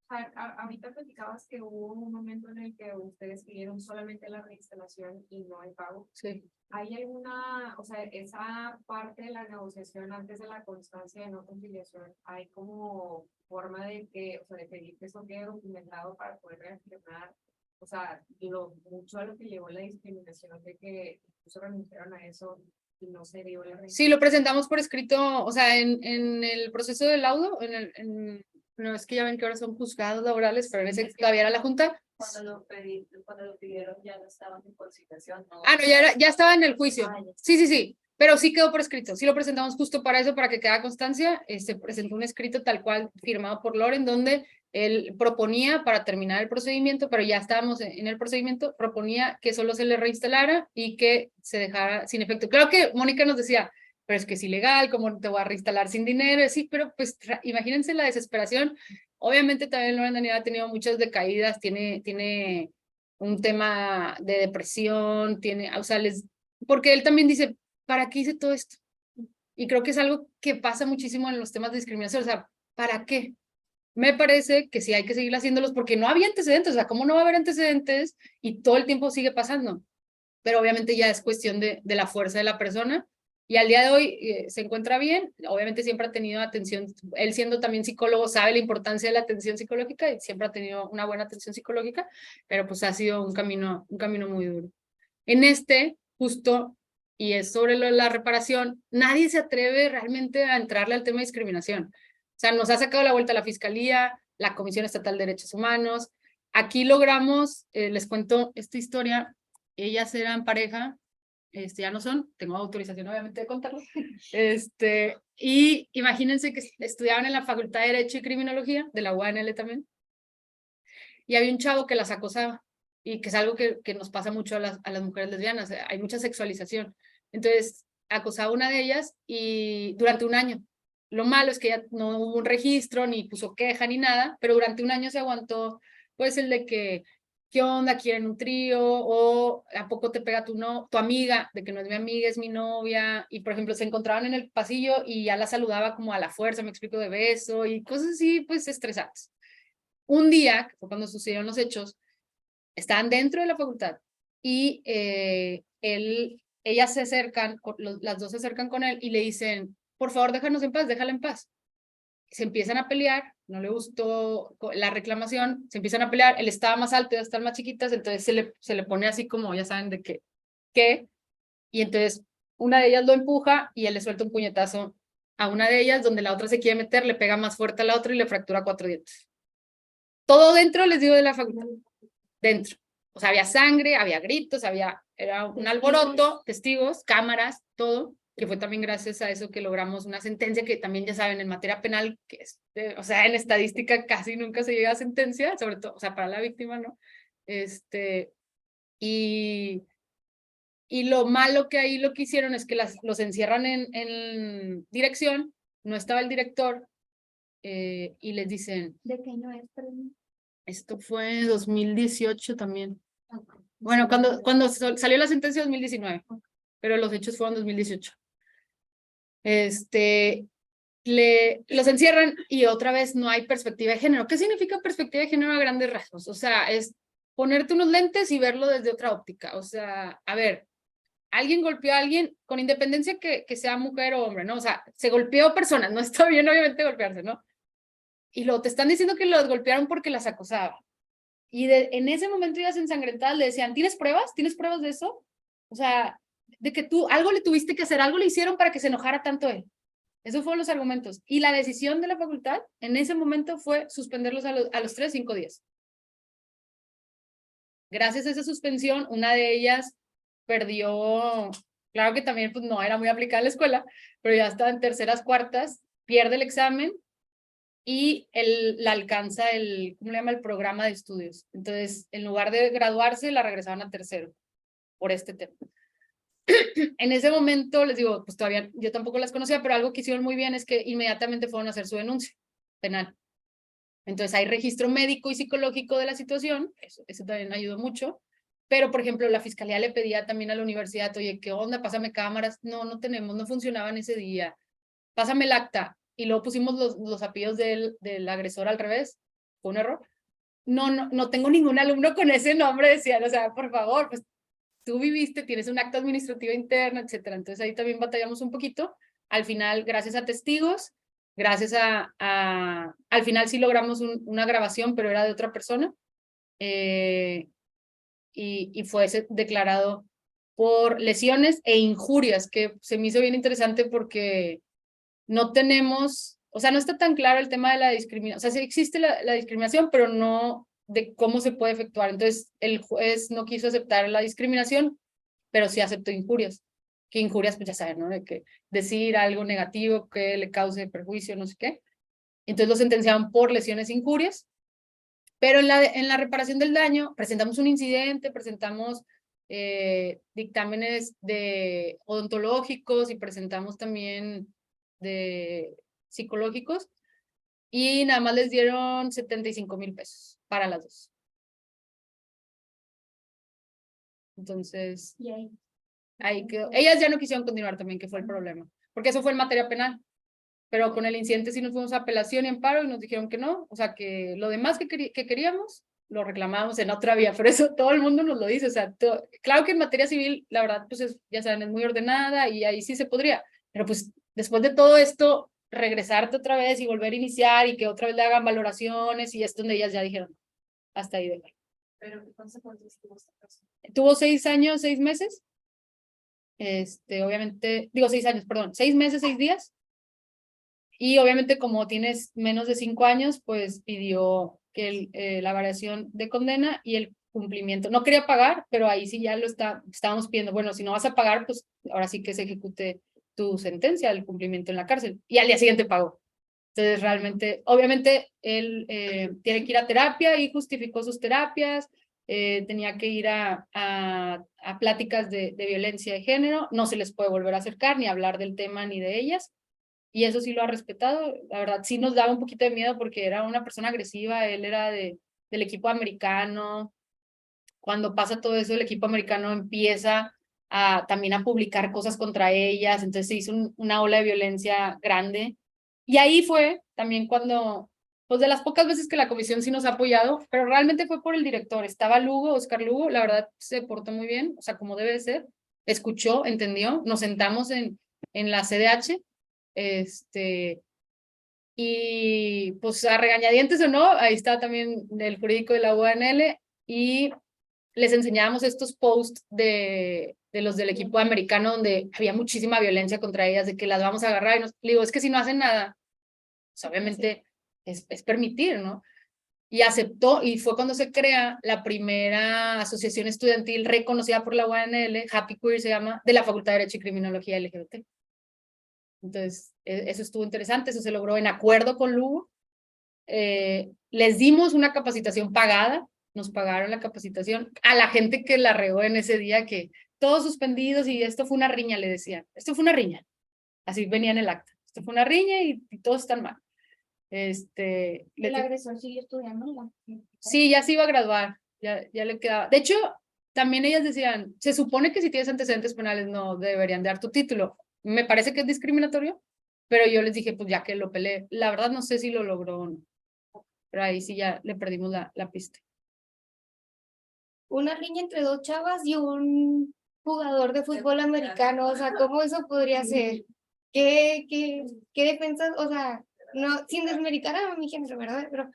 Ahorita platicabas que hubo un momento en el que ustedes pidieron solamente la reinstalación y no el pago.
Sí.
¿Hay alguna, o sea, esa parte de la negociación antes de la constancia de no conciliación, hay como forma de que, o sea, de pedir que eso quede documentado para poder reafirmar, o sea, mucho a lo que llevó la discriminación de que incluso renunciaron a eso y no se dio la reinstalación?
Sí, lo presentamos por escrito, o sea, en el proceso del laudo, no es que ya ven que ahora son juzgados laborales, pero en ese todavía era la junta.
Cuando lo pidieron ya no estaban en conciliación, ¿no?
Ah, no, ya estaba en el juicio. Sí, pero sí quedó por escrito. Sí lo presentamos justo para eso, para que quede constancia. Presentó un escrito tal cual firmado por Loren, donde él proponía para terminar el procedimiento, pero ya estábamos en el procedimiento, proponía que solo se le reinstalara y que se dejara sin efecto. Claro que Mónica nos decía, pero es que es ilegal, ¿cómo te voy a reinstalar sin dinero? Sí, pero pues imagínense la desesperación. Obviamente también Loren Daniel ha tenido muchas decaídas, tiene un tema de depresión, o sea, porque él también dice, ¿para qué hice todo esto? Y creo que es algo que pasa muchísimo en los temas de discriminación, o sea, ¿para qué? Me parece que sí hay que seguir haciéndolos porque no había antecedentes, o sea, ¿cómo no va a haber antecedentes? Y todo el tiempo sigue pasando. Pero obviamente ya es cuestión de la fuerza de la persona. Y al día de hoy se encuentra bien, obviamente siempre ha tenido atención, él siendo también psicólogo sabe la importancia de la atención psicológica y siempre ha tenido una buena atención psicológica, pero pues ha sido un camino muy duro. En justo, y es sobre la reparación, nadie se atreve realmente a entrarle al tema de discriminación. O sea, nos ha sacado la vuelta la Fiscalía, la Comisión Estatal de Derechos Humanos. Aquí logramos, les cuento esta historia, ellas eran pareja, ya no son, tengo autorización obviamente de contarlo, y imagínense que estudiaban en la Facultad de Derecho y Criminología, de la UANL también, y había un chavo que las acosaba, y que es algo que nos pasa mucho a las mujeres lesbianas, hay mucha sexualización, entonces acosaba a una de ellas y durante un año. Lo malo es que ya no hubo un registro, ni puso queja, ni nada, pero durante un año se aguantó, pues el de que ¿qué onda? ¿Quieren un trío? O ¿a poco te pega tu amiga? De que no es mi amiga, es mi novia. Y por ejemplo, se encontraban en el pasillo y ya la saludaba como a la fuerza, me explico, de beso y cosas así, pues estresantes. Un día, que fue cuando sucedieron los hechos, estaban dentro de la facultad y ellas se acercan, las dos se acercan con él y le dicen, por favor, déjanos en paz, déjala en paz. Se empiezan a pelear, no le gustó la reclamación, se empiezan a pelear, él estaba más alto, ellas están más chiquitas, entonces se le pone así como, ya saben de qué, y entonces una de ellas lo empuja y él le suelta un puñetazo a una de ellas, donde la otra se quiere meter, le pega más fuerte a la otra y le fractura 4 dientes. Todo dentro, les digo, de la facultad, dentro. O sea, había sangre, había gritos, era un alboroto, testigos, cámaras, todo, que fue también gracias a eso que logramos una sentencia que también ya saben en materia penal, que es, o sea, en estadística casi nunca se llega a sentencia, sobre todo, o sea, para la víctima, ¿no? Y lo malo que ahí lo que hicieron es que los encierran en dirección, no estaba el director, y les dicen...
¿De qué año es, perdón?
Esto fue 2018 también. Bueno, cuando salió la sentencia 2019, pero los hechos fueron 2018. Los encierran y otra vez no hay perspectiva de género. ¿Qué significa perspectiva de género a grandes rasgos? O sea, es ponerte unos lentes y verlo desde otra óptica. O sea, a ver, alguien golpeó a alguien con independencia que sea mujer o hombre, ¿no? O sea, se golpeó personas, no está bien obviamente golpearse, ¿no? Y luego te están diciendo que los golpearon porque las acosaban. Y en ese momento ellas ensangrentadas le decían, ¿tienes pruebas? ¿Tienes pruebas de eso? O sea, de que tú algo le tuviste que hacer, algo le hicieron para que se enojara tanto él. Esos fueron los argumentos. Y la decisión de la facultad en ese momento fue suspenderlos a los 3, 5 días. Gracias a esa suspensión, una de ellas perdió, claro que también pues no era muy aplicada en la escuela, pero ya estaba en terceras, cuartas, pierde el examen y la alcanza ¿cómo le llama? El programa de estudios. Entonces, en lugar de graduarse, la regresaban a tercero por este tema. En ese momento, les digo, pues todavía yo tampoco las conocía, pero algo que hicieron muy bien es que inmediatamente fueron a hacer su denuncia penal. Entonces hay registro médico y psicológico de la situación, eso también ayudó mucho. Pero, por ejemplo, la fiscalía le pedía también a la universidad, oye, ¿qué onda? Pásame cámaras. No, no tenemos, no funcionaban ese día. Pásame el acta. Y luego pusimos los apellidos del agresor al revés. Fue un error. No tengo ningún alumno con ese nombre, decían, o sea, por favor, pues tú viviste, tienes un acta administrativa interna, etcétera. Entonces ahí también batallamos un poquito. Al final, gracias a testigos, gracias al final sí logramos una grabación, pero era de otra persona. Y fue declarado por lesiones e injurias, que se me hizo bien interesante porque no tenemos, o sea, no está tan claro el tema de la discriminación, o sea, sí existe la discriminación, pero no de cómo se puede efectuar. Entonces, el juez no quiso aceptar la discriminación, pero sí aceptó injurias. Que injurias, pues ya saben, ¿no? De que decir algo negativo que le cause perjuicio, no sé qué. Entonces lo sentenciaron por lesiones e injurias. Pero en la reparación del daño, presentamos un incidente, presentamos dictámenes odontológicos y presentamos también de psicológicos, y nada más les dieron 75,000 pesos para las dos. Entonces, ahí quedó. Ellas ya no quisieron continuar también, que fue el problema, porque eso fue en materia penal. Pero con el incidente sí nos fuimos a apelación y amparo y nos dijeron que no, o sea, que lo demás que queríamos lo reclamábamos en otra vía, por eso todo el mundo nos lo dice, o sea, claro que en materia civil, la verdad, pues ya saben, es muy ordenada y ahí sí se podría, pero pues después de todo esto, regresarte otra vez y volver a iniciar y que otra vez le hagan valoraciones, y es donde ellas ya dijeron, hasta ahí dejar.
Pero ¿qué consecuencias tuvo esta persona?
Tuvo 6 años, 6 meses, obviamente, digo 6 años, perdón, 6 meses, 6 días. Y obviamente como tienes menos de 5 años, pues pidió que la variación de condena y el cumplimiento. No quería pagar, pero ahí sí ya estábamos pidiendo, bueno, si no vas a pagar, pues ahora sí que se ejecute tu sentencia, el cumplimiento en la cárcel. Y al día siguiente pagó. Entonces realmente, obviamente él tiene que ir a terapia y justificó sus terapias, tenía que ir a pláticas de violencia de género, no se les puede volver a acercar ni hablar del tema ni de ellas. Y eso sí lo ha respetado. La verdad, sí nos daba un poquito de miedo porque era una persona agresiva, él era del equipo americano. Cuando pasa todo eso, el equipo americano empieza también a publicar cosas contra ellas, entonces se hizo una ola de violencia grande. Y ahí fue también cuando, pues de las pocas veces que la comisión sí nos ha apoyado, pero realmente fue por el director. Estaba Lugo, Oscar Lugo, la verdad se portó muy bien, o sea, como debe de ser, escuchó, entendió, nos sentamos en la CDH, y pues a regañadientes o no, ahí está también el jurídico de la UANL, y les enseñábamos estos posts de los del equipo americano donde había muchísima violencia contra ellas, de que las vamos a agarrar y le digo, es que si no hacen nada, pues obviamente es permitir, ¿no? Y aceptó, y fue cuando se crea la primera asociación estudiantil reconocida por la UANL, Happy Queer se llama, de la Facultad de Derecho y Criminología LGBT. Entonces, eso estuvo interesante, eso se logró en acuerdo con Lugo. Les dimos una capacitación pagada, nos pagaron la capacitación a la gente que la regó en ese día, que todos suspendidos, y esto fue una riña, le decían, esto fue una riña, así venía en el acta, esto fue una riña y todos están mal.
El agresor sigue estudiando, ¿no?
Sí, ya se iba a graduar, ya le quedaba. De hecho, también ellas decían, se supone que si tienes antecedentes penales no deberían dar tu título. Me parece que es discriminatorio, pero yo les dije, pues ya que lo peleé, la verdad no sé si lo logró o no, pero ahí sí ya le perdimos la pista.
Una riña entre dos chavas y un jugador de fútbol americano, o sea, ¿cómo eso podría ser? ¿Qué defensas? O sea, no, sin desmeritar a mi género, ¿verdad? Pero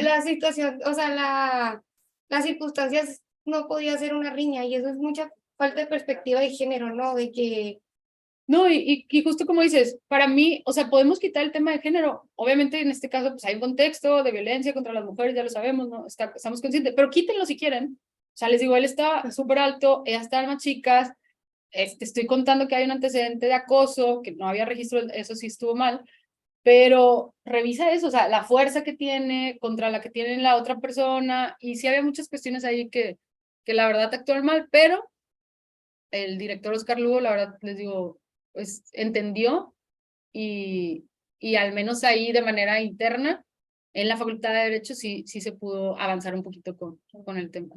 la situación, o sea, las circunstancias no podía ser una riña, y eso es mucha falta de perspectiva de género, ¿no? De que
No, y justo como dices, para mí, o sea, podemos quitar el tema de género. Obviamente, en este caso, pues hay un contexto de violencia contra las mujeres, ya lo sabemos, ¿no? Estamos conscientes, pero quítenlo si quieren. O sea, les digo, él está súper alto, ellas están más chicas. Estoy contando que hay un antecedente de acoso, que no había registro, eso sí estuvo mal, pero revisa eso, o sea, la fuerza que tiene contra la que tiene la otra persona, y sí había muchas cuestiones ahí que la verdad actuaron mal, pero el director Oscar Lugo, la verdad, les digo, pues entendió, y al menos ahí de manera interna en la Facultad de Derecho sí se pudo avanzar un poquito con el tema.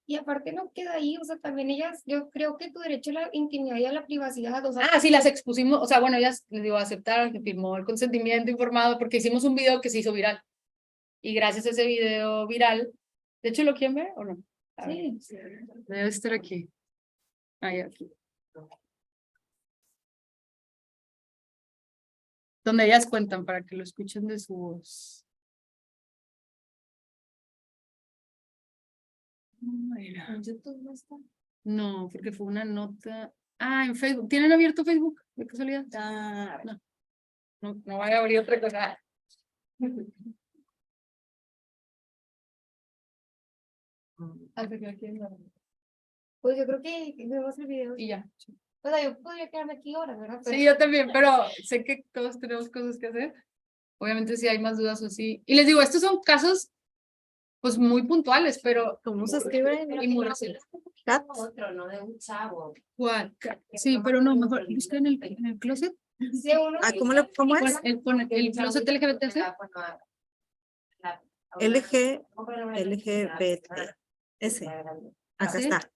Y aparte no queda ahí, o sea, también ellas, yo creo que tu derecho a la intimidad y a la privacidad, o sea,
Ah, sí, las expusimos, o sea, bueno, ellas, les digo, aceptaron que firmó el consentimiento informado porque hicimos un video que se hizo viral. Y gracias a ese video viral, de hecho, ¿lo quieren ver o no? A ver.
Sí.
Debe estar aquí. Ahí, aquí. Donde ellas cuentan para que lo escuchen de su voz.
en YouTube no está.
No, porque fue una nota. Ah, en Facebook. ¿Tienen abierto Facebook? De casualidad. No voy a abrir otra cosa.
Pues yo creo que vemos el video.
Y ya.
O sea, yo podría quedarme aquí horas, ¿verdad? Pero
Sí, yo también, pero sé que todos tenemos cosas que hacer. Obviamente si hay más dudas o sí. Y les digo, estos son casos pues muy puntuales, pero
¿Cómo se escribe?
y muy recientes.
Cat.
Otro, ¿no? De un chavo.
¿Cuál? Sí, pero no, mejor busca en el closet.
sí, uno
Ah, ¿cómo es?
Pon el closet LGBTC.
LGBT. Ese. Acá
¿Sí?
está.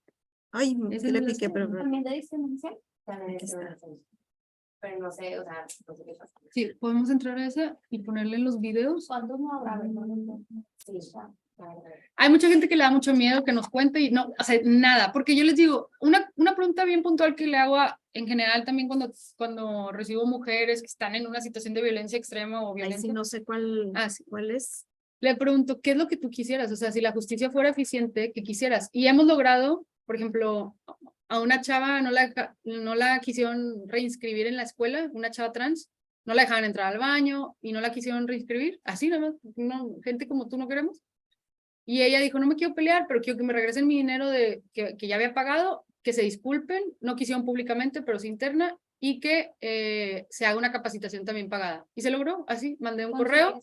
Ay,
Ese
sí le
no lo
piqué,
sé.
pero
también de discriminación.
También
Aquí
es
está.
una- Pero no sé, o sea, no sé qué pasa.
Sí, podemos entrar a esa y ponerle los videos.
¿Cuándo no habrá?
Sí, ya.
Hay mucha gente que le da mucho miedo que nos cuente y no, o sea, nada, porque yo les digo, una pregunta bien puntual que le hago en general también cuando recibo mujeres que están en una situación de violencia extrema o
Ahí
violencia,
sí no sé cuál,
Ah, sí.
cuál es.
le pregunto, ¿qué es lo que tú quisieras? O sea, si la justicia fuera eficiente, ¿qué quisieras? Y hemos logrado, por ejemplo, a una chava no la quisieron reinscribir en la escuela, una chava trans, no la dejaban entrar al baño y no la quisieron reinscribir, así nada más, no, gente como tú no queremos. Y ella dijo, no me quiero pelear, pero quiero que me regresen mi dinero que ya había pagado, que se disculpen, no quisieron públicamente, pero sí interna, y que se haga una capacitación también pagada. Y se logró, así, mandé un correo.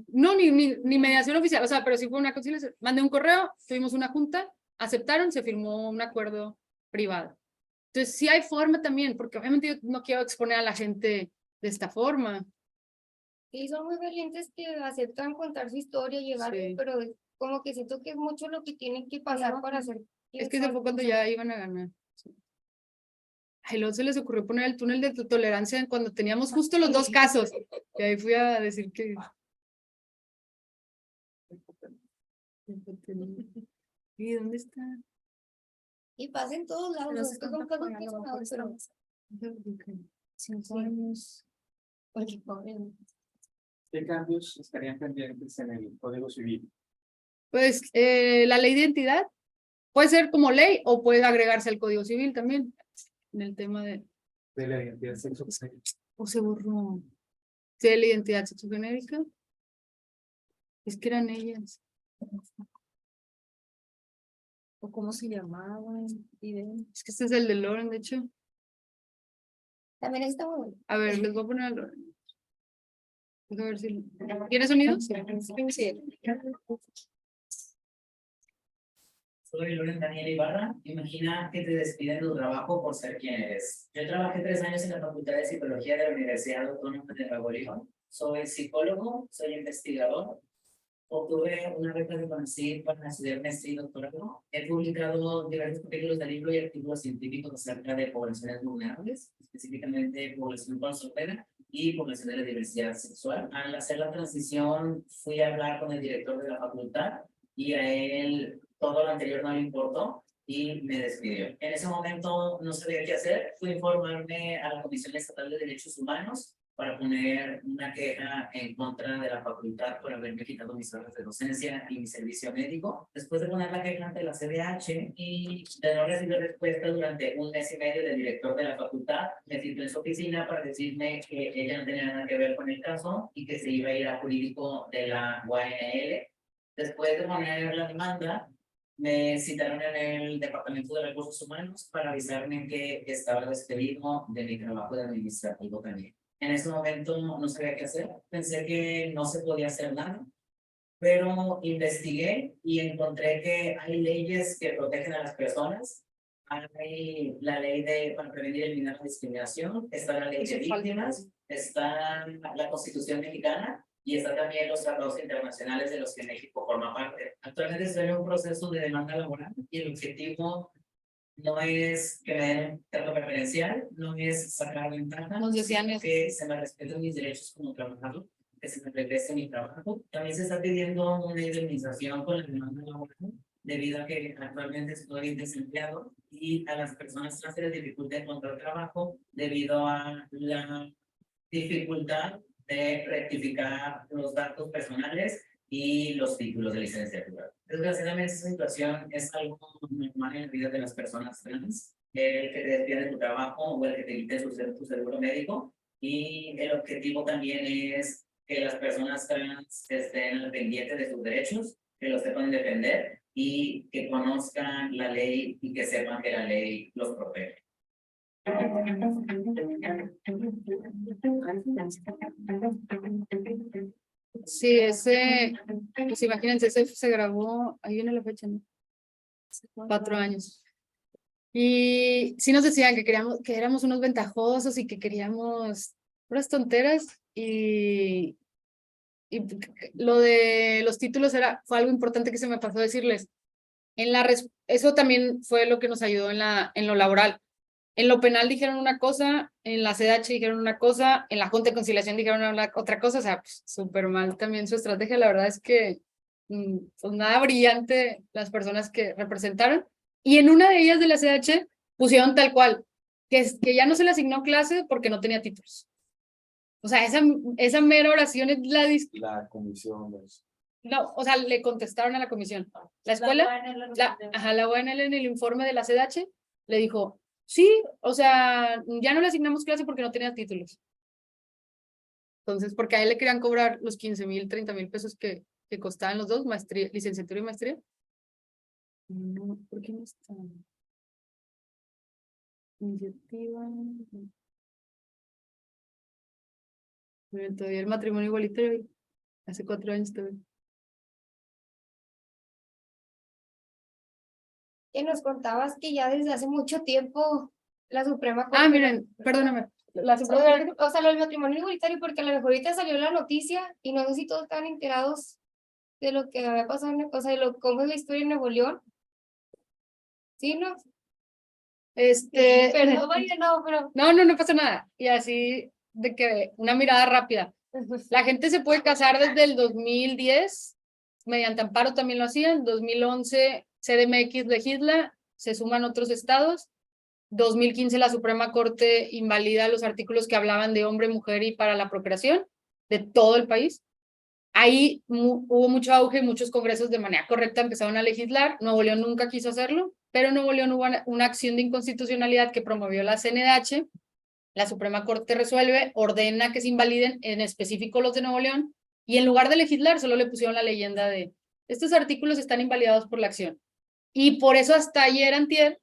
No, ni mediación oficial, o sea, pero sí fue una conciliación. Mandé un correo, tuvimos una junta, aceptaron, se firmó un acuerdo privado. Entonces, sí hay forma también, porque obviamente yo no quiero exponer a la gente de esta forma.
Y son muy valientes que aceptan contar su historia, llegar,
Sí.
pero como que siento que es mucho lo que tienen que pasar para hacer.
Es que se fue cuando ya iban a ganar. Sí. Ay, luego se les ocurrió poner el túnel de tolerancia cuando teníamos justo los dos casos. Y ahí fui a decir que. ¿Y dónde está?
Y pasa en todos lados.
Pero
o
se
sea, son
cuenta
cosas
por
que
algo,
son,
por
pero
5 años.
porque pobre.
¿Qué cambios estarían pendientes en el Código Civil?
Pues la ley de identidad puede ser como ley o puede agregarse al Código Civil también. En el tema de.
De la identidad sexual.
O se borró. Sí, la identidad sexogenérica. Es que eran ellas.
¿O cómo se llamaban?
Es que este es el de Loren, de hecho.
También está muy bueno.
A ver, les voy a poner a Loren. A ver si. ¿Tiene sonido? Sí.
Soy Loren Daniel Ibarra. Imagina que te despiden de tu trabajo por ser quien eres. Yo trabajé 3 años en la Facultad de Psicología de la Universidad Autónoma de Nuevo León. Soy psicólogo, soy investigador. Obtuve una beca de CONACYT para estudiar maestría y doctorado. He publicado diversos capítulos de libro y artículos científicos acerca de poblaciones vulnerables, específicamente población con sordera y población de la diversidad sexual. Al hacer la transición, fui a hablar con el director de la facultad y a él todo lo anterior no le importó y me despidió. En ese momento no sabía qué hacer. Fui a informarme a la Comisión Estatal de Derechos Humanos para poner una queja en contra de la facultad por haberme quitado mis horas de docencia y mi servicio médico. Después de poner la queja ante la CDH y de no recibir respuesta durante 1 mes y medio del director de la facultad, me citó en su oficina para decirme que ella no tenía nada que ver con el caso y que se iba a ir a jurídico de la UANL. Después de poner la demanda, me citaron en el Departamento de Recursos Humanos para avisarme que estaba despedido de mi trabajo de administrativo también. En ese momento no sabía qué hacer, pensé que no se podía hacer nada, pero investigué y encontré que hay leyes que protegen a las personas hay la ley para prevenir y eliminar la discriminación, está la ley de víctimas, está la Constitución mexicana y está también los tratados internacionales de los que México forma parte. Actualmente estoy en un proceso de demanda laboral y el objetivo no es que me den trato preferencial, no es sacar ventaja,
Nos decían
sino
eso.
que se me respeten mis derechos como trabajador, que se me regrese mi trabajo. También se está pidiendo una indemnización por la demanda laboral, debido a que actualmente estoy desempleado y a las personas trans se les dificulta encontrar trabajo debido a la dificultad de rectificar los datos personales y los títulos de licenciatura. Desgraciadamente, esa situación es algo normal en la vida de las personas trans, el que te despiden de tu trabajo o el que te quiten tu seguro médico, y el objetivo también es que las personas trans estén al pendiente de sus derechos, que los sepan defender y que conozcan la ley y que sepan que la ley los protege.
Sí, pues imagínense, ese se grabó, ahí viene la fecha, ¿no? 4 años. Y sí nos decían que queríamos, que éramos unos ventajosos y que queríamos puras tonteras y lo de los títulos fue algo importante que se me pasó decirles. Eso también fue lo que nos ayudó en lo laboral. En lo penal dijeron una cosa, en la CDH dijeron una cosa, en la Junta de Conciliación dijeron otra cosa, o sea, pues, súper mal también su estrategia. La verdad es que pues nada brillante las personas que representaron. Y en una de ellas de la CDH pusieron tal cual, que ya no se le asignó clase porque no tenía títulos. O sea, esa mera oración es
La comisión de eso.
no, o sea, le contestaron a la comisión. La escuela, la UNL en el informe de la CDH le dijo, sí, o sea, ya no le asignamos clase porque no tenía títulos. Entonces, porque a él le querían cobrar los 15,000, 30,000 pesos que costaban los dos, maestría, licenciatura y maestría. No, ¿por qué no está? Iniciativa. Miren, todavía el matrimonio igualitario, hace 4 años todavía.
Que nos contabas que ya desde hace mucho tiempo la Suprema Corte...
Ah, miren, perdóname. La Suprema
O sea, lo del matrimonio igualitario, porque a lo mejor ahorita salió la noticia y no sé si todos estaban enterados de lo que había pasado, o sea, cómo es la historia en Nuevo León. ¿Sí, no? Perdón, María, no, pero...
No pasa nada. Y así, de que una mirada rápida. La gente se puede casar desde el 2010, mediante amparo también lo hacían, 2011 CDMX legisla, se suman otros estados, 2015 la Suprema Corte invalida los artículos que hablaban de hombre, mujer y para la procreación de todo el país. Ahí hubo mucho auge, muchos congresos de manera correcta empezaron a legislar. Nuevo León nunca quiso hacerlo, pero en Nuevo León hubo una acción de inconstitucionalidad que promovió la CNDH. La Suprema Corte resuelve, ordena que se invaliden en específico los de Nuevo León, y en lugar de legislar solo le pusieron la leyenda de estos artículos están invalidados por la acción. Y por eso hasta ayer antier,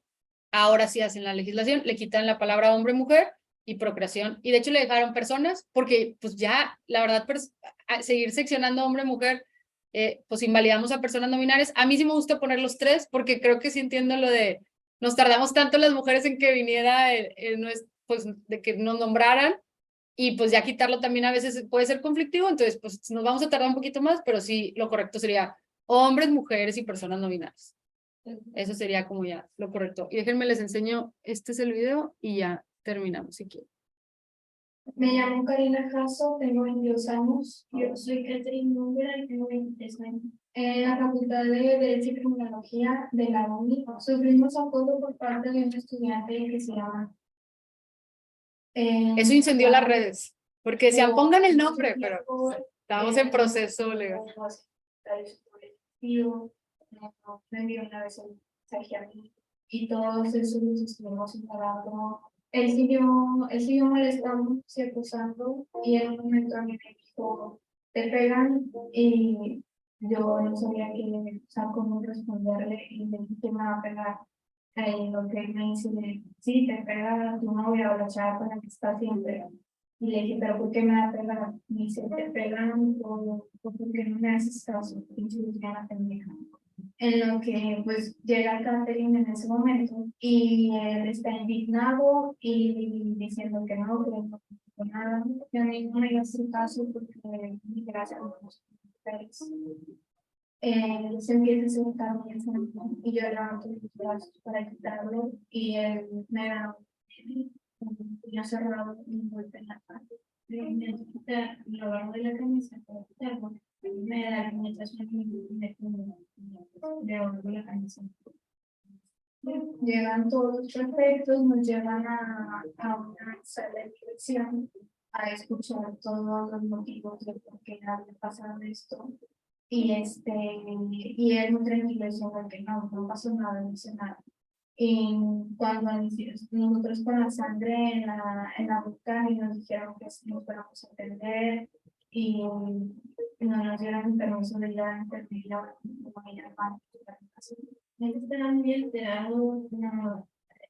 ahora sí hacen la legislación, le quitan la palabra hombre, mujer y procreación, y de hecho le dejaron personas, porque pues ya, la verdad, seguir seccionando hombre, mujer, pues invalidamos a personas no binarias. A mí sí me gusta poner los 3, porque creo que sí entiendo lo de, nos tardamos tanto las mujeres en que viniera pues de que nos nombraran, y pues ya quitarlo también a veces puede ser conflictivo, entonces pues nos vamos a tardar un poquito más, pero sí lo correcto sería hombres, mujeres y personas no binarias. Eso sería como ya lo correcto. Y déjenme les enseño, este es el video y ya terminamos si quieren.
Me llamo Karina Jasso, tengo 22 años. Yo soy Catherine Número y tengo 23 años. En la Facultad de Derecho y Criminología de la UNI sufrimos acoso por parte de un estudiante que se llama...
Eso incendió las redes, porque decían pongan el nombre, pero estábamos en proceso legal.
Me envió una vez un mensaje a mí y todos esos los estuvimos instalando. Él siguió molestando, se acusando, y en un momento a mí me dijo, te pegan, y yo no sabía cómo responderle, y le dije, me va a pegar. Lo que él me dice, sí, te pega tu novia o la chava con la que está siempre. Y le dije, pero ¿por qué me va a pegar? Me dice, te pegan porque no me haces caso, pinche lesbiana pendeja. en lo que pues llega Catherine en ese momento y él está indignado y diciendo que no fue nada. Yo mismo no iba a hacer caso porque gracias a los mujeres. Se empieza a sentar muy enfrente y yo levanto los brazos para quitarlo y él me da un puño cerrado y un golpe en la cara. Me quita lo largo de la camisa para quitarlo. Me da alimentación y me devuelvo la camisa. Llegan todos perfectos, nos llevan a una sala de dirección a escuchar todos los motivos de por qué había pasado esto. Y y él muy tranquilo diciendo que no pasó nada, no hice nada. Y cuando nosotros con la sangre en la boca y nos dijeron que sí nos fuéramos a atender y no nos dieron permiso de ir a la enfermería, como ir al baño. Ellos estaban muy enterados,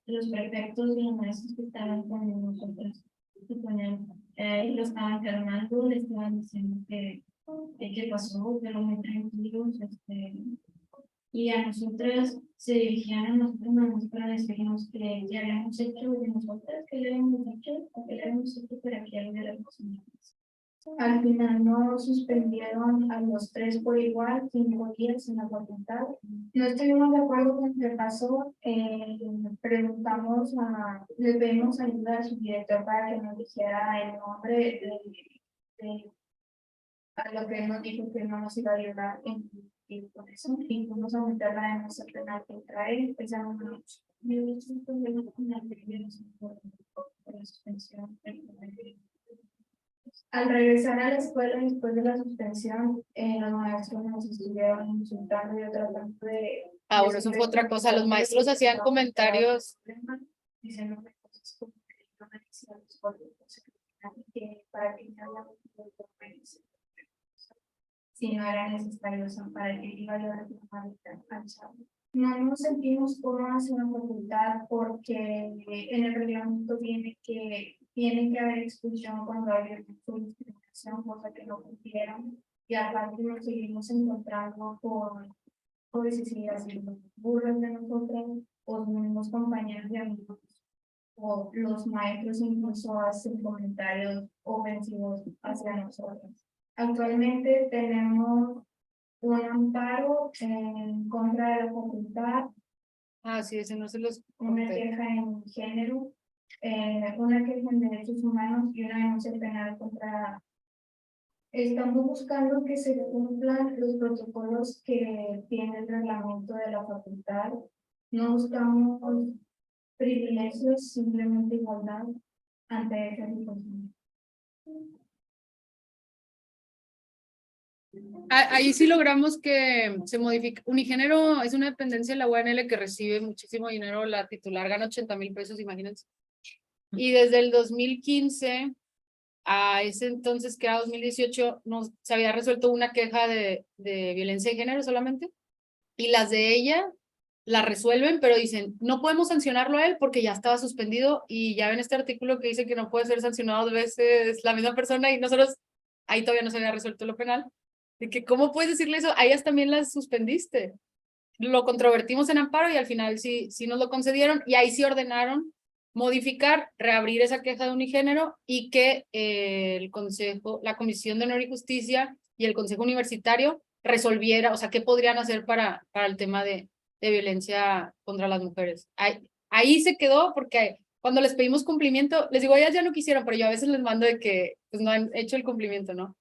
los prefectos y los maestros que estaban con nosotros. Lo estaban calmando, le estaban diciendo que qué pasó, pero muy tranquilos, y a nosotras se dirigían a nosotros para decirnos que ya habíamos hecho de nosotras, que le habíamos hecho, o que le habíamos hecho para que algo de las personas. Al final nos suspendieron a los tres por igual, 5 días en la facultad. No estuvimos de acuerdo con lo que pasó. Le pedimos ayuda a su director para que nos dijera el nombre de a lo que él nos dijo que no nos iba a ayudar y por eso y fuimos a meter la denuncia penal contra él. Empezamos un problema con la por la suspensión. Al regresar a la escuela después de la suspensión, los maestros nos estuvieron insultando y tratando de...
Ah, bueno, eso fue otra cosa. Los maestros hacían comentarios.
Diciendo cosas como que no me decían los colegios, que para que no haya si no era necesario, para que iba a llevar al chavo. No nos sentimos cómodas en la facultad porque en el reglamento tiene que haber expulsión cuando hay discriminación, cosa que no cumplieron. Y aparte nos seguimos encontrando con si sigue haciendo burlas de nosotros, o los mismos compañeros de amigos, o los maestros incluso hacen comentarios ofensivos hacia nosotros. Actualmente tenemos un amparo en contra de la facultad,
Ah, sí, ese no se los
una
conté.
queja en género, una queja en derechos humanos y una denuncia penal contra. Estamos buscando que se cumplan los protocolos que tiene el reglamento de la facultad. No buscamos privilegios, simplemente igualdad ante esa situación.
Ahí sí logramos que se modifique. Unigénero es una dependencia de la UNL que recibe muchísimo dinero. La titular gana 80,000 pesos, imagínense. Y desde el 2015 a ese entonces, que era 2018, se había resuelto una queja de violencia de género solamente. Y las de ella la resuelven, pero dicen, no podemos sancionarlo a él porque ya estaba suspendido. Y ya ven este artículo que dice que no puede ser sancionado 2 veces la misma persona, y nosotros, ahí todavía no se había resuelto lo penal. De que, ¿cómo puedes decirle eso? A ellas también las suspendiste. Lo controvertimos en amparo y al final sí nos lo concedieron, y ahí sí ordenaron modificar, reabrir esa queja de unigénero y que el consejo, la Comisión de Honor y Justicia y el Consejo Universitario resolviera, o sea, qué podrían hacer para el tema de violencia contra las mujeres. Ahí se quedó, porque cuando les pedimos cumplimiento, les digo, ellas ya no quisieron, pero yo a veces les mando de que pues no han hecho el cumplimiento, ¿no?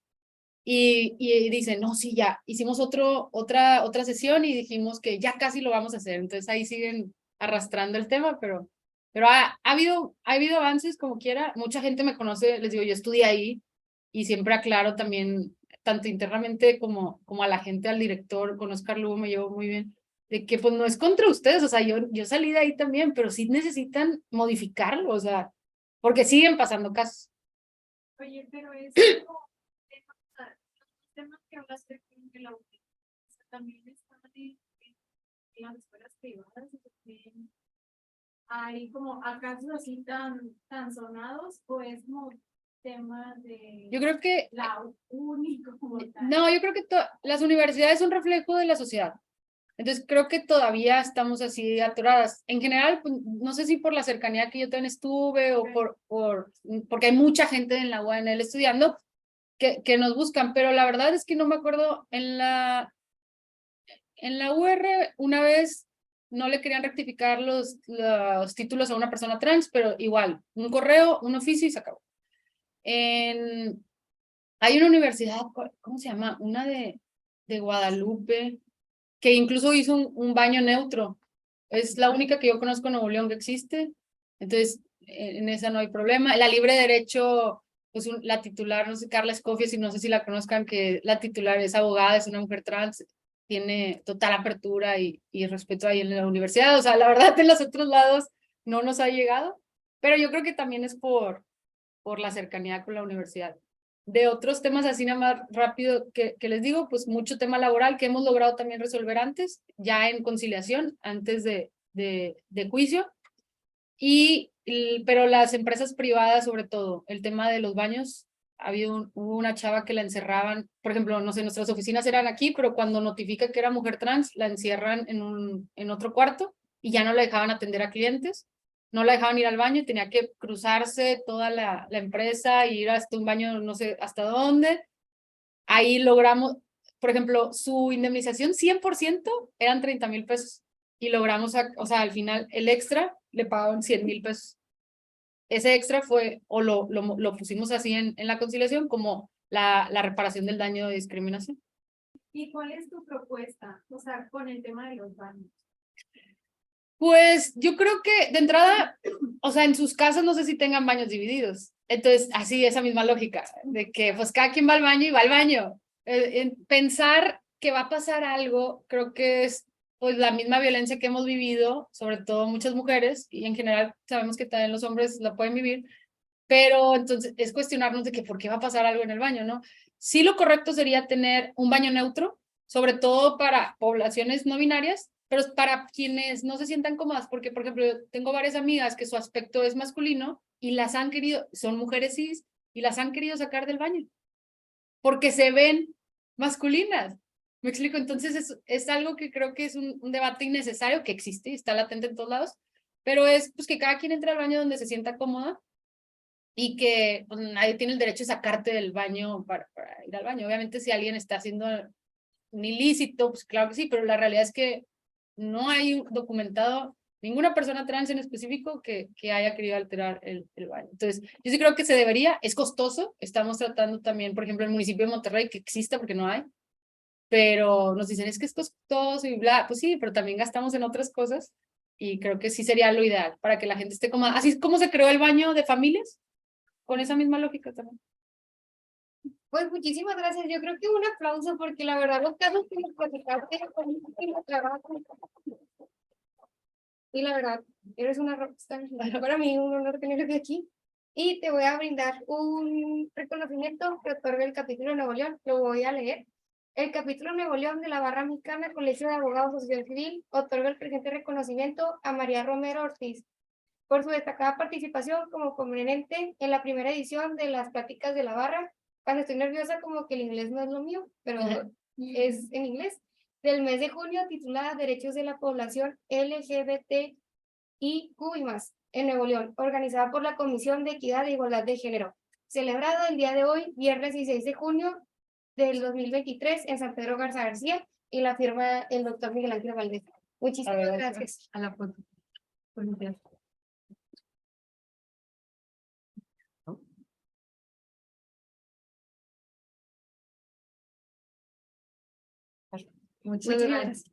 Y dicen, no, sí, ya, hicimos otra sesión y dijimos que ya casi lo vamos a hacer. Entonces ahí siguen arrastrando el tema, pero ha habido avances como quiera. Mucha gente me conoce, les digo, yo estudié ahí y siempre aclaro también, tanto internamente como a la gente, al director, con Oscar Lugo me llevo muy bien, de que pues no es contra ustedes, o sea, yo salí de ahí también, pero sí necesitan modificarlo, o sea, porque siguen pasando casos.
Oye, pero es como los temas que hablaste de la universidad también están en las escuelas privadas. Hay como acasos así tan sonados, o es como tema de
Yo creo que
la única como tal.
no, yo creo que las universidades son reflejo de la sociedad. Entonces creo que todavía estamos así atoradas. En general, pues, no sé si por la cercanía que yo también estuve o porque hay mucha gente en la UANL estudiando que nos buscan, pero la verdad es que no me acuerdo, en la UR una vez no le querían rectificar los títulos a una persona trans, pero igual, un correo, un oficio y se acabó. Hay una universidad, ¿cómo se llama? Una de Guadalupe, que incluso hizo un baño neutro. Es la única que yo conozco en Nuevo León que existe. Entonces, en esa no hay problema. La libre derecho, pues la titular, no sé, Carla Escofias, y no sé si la conozcan, que la titular es abogada, es una mujer trans, tiene total apertura y respeto ahí en la universidad. O sea, la verdad, en los otros lados no nos ha llegado, pero yo creo que también es por la cercanía con la universidad. De otros temas así nada más rápido que les digo, pues mucho tema laboral que hemos logrado también resolver antes, ya en conciliación, antes de juicio, pero las empresas privadas sobre todo, el tema de los baños, hubo una chava que la encerraban, por ejemplo, no sé, nuestras oficinas eran aquí, pero cuando notifica que era mujer trans, la encierran en otro cuarto y ya no la dejaban atender a clientes, no la dejaban ir al baño y tenía que cruzarse toda la empresa e ir hasta un baño no sé hasta dónde. Ahí logramos, por ejemplo, su indemnización 100% eran 30,000 pesos y logramos, o sea, al final el extra le pagaban 100,000 pesos. Ese extra fue, o lo pusimos así en la conciliación, como la reparación del daño de discriminación.
¿Y cuál es tu propuesta? O sea, con el tema de los baños.
Pues yo creo que de entrada, o sea, en sus casas no sé si tengan baños divididos. Entonces, así, esa misma lógica, de que pues cada quien va al baño y va al baño. Pensar que va a pasar algo, creo que es pues la misma violencia que hemos vivido, sobre todo muchas mujeres, y en general sabemos que también los hombres la pueden vivir, pero entonces es cuestionarnos de que por qué va a pasar algo en el baño, ¿no? Sí, lo correcto sería tener un baño neutro, sobre todo para poblaciones no binarias, pero para quienes no se sientan cómodas, porque, por ejemplo, yo tengo varias amigas que su aspecto es masculino y las han querido, son mujeres cis, y las han querido sacar del baño, porque se ven masculinas. ¿Me explico? Entonces es algo que creo que es un debate innecesario, que existe y está latente en todos lados, pero es pues que cada quien entre al baño donde se sienta cómoda y que pues, nadie tiene el derecho de sacarte del baño para ir al baño. Obviamente si alguien está haciendo un ilícito, pues claro que sí, pero la realidad es que no hay documentado ninguna persona trans en específico que haya querido alterar el baño. Entonces, yo sí creo que se debería, es costoso, estamos tratando también, por ejemplo, el municipio de Monterrey, que exista porque no hay, pero nos dicen es que es costoso y bla, pues sí, pero también gastamos en otras cosas y creo que sí sería lo ideal para que la gente esté cómoda. Así es como se creó el baño de familias, con esa misma lógica también.
Pues muchísimas gracias. Yo creo que un aplauso porque la verdad los casos que nos platicaste con muchísimo trabajo. Y la verdad, eres una rockstar. Para mí un honor tenerte aquí. Y te voy a brindar un reconocimiento que otorga el capítulo Nuevo León. Lo voy a leer. El capítulo Nuevo León de la Barra Mexicana, Colegio de Abogados Social Civil, otorga el presente reconocimiento a María Romero Ortiz por su destacada participación como ponente en la primera edición de las pláticas de la barra. Cuando estoy nerviosa, como que el inglés no es lo mío, pero es en inglés, del mes de junio, titulada Derechos de la Población LGBTIQ y más, en Nuevo León, organizada por la Comisión de Equidad e Igualdad de Género, celebrado el día de hoy, viernes 16 de junio del 2023, en San Pedro Garza García, y la firma el doctor Miguel Ángel Valdez. Muchísimas gracias.
A la foto. Muchas gracias.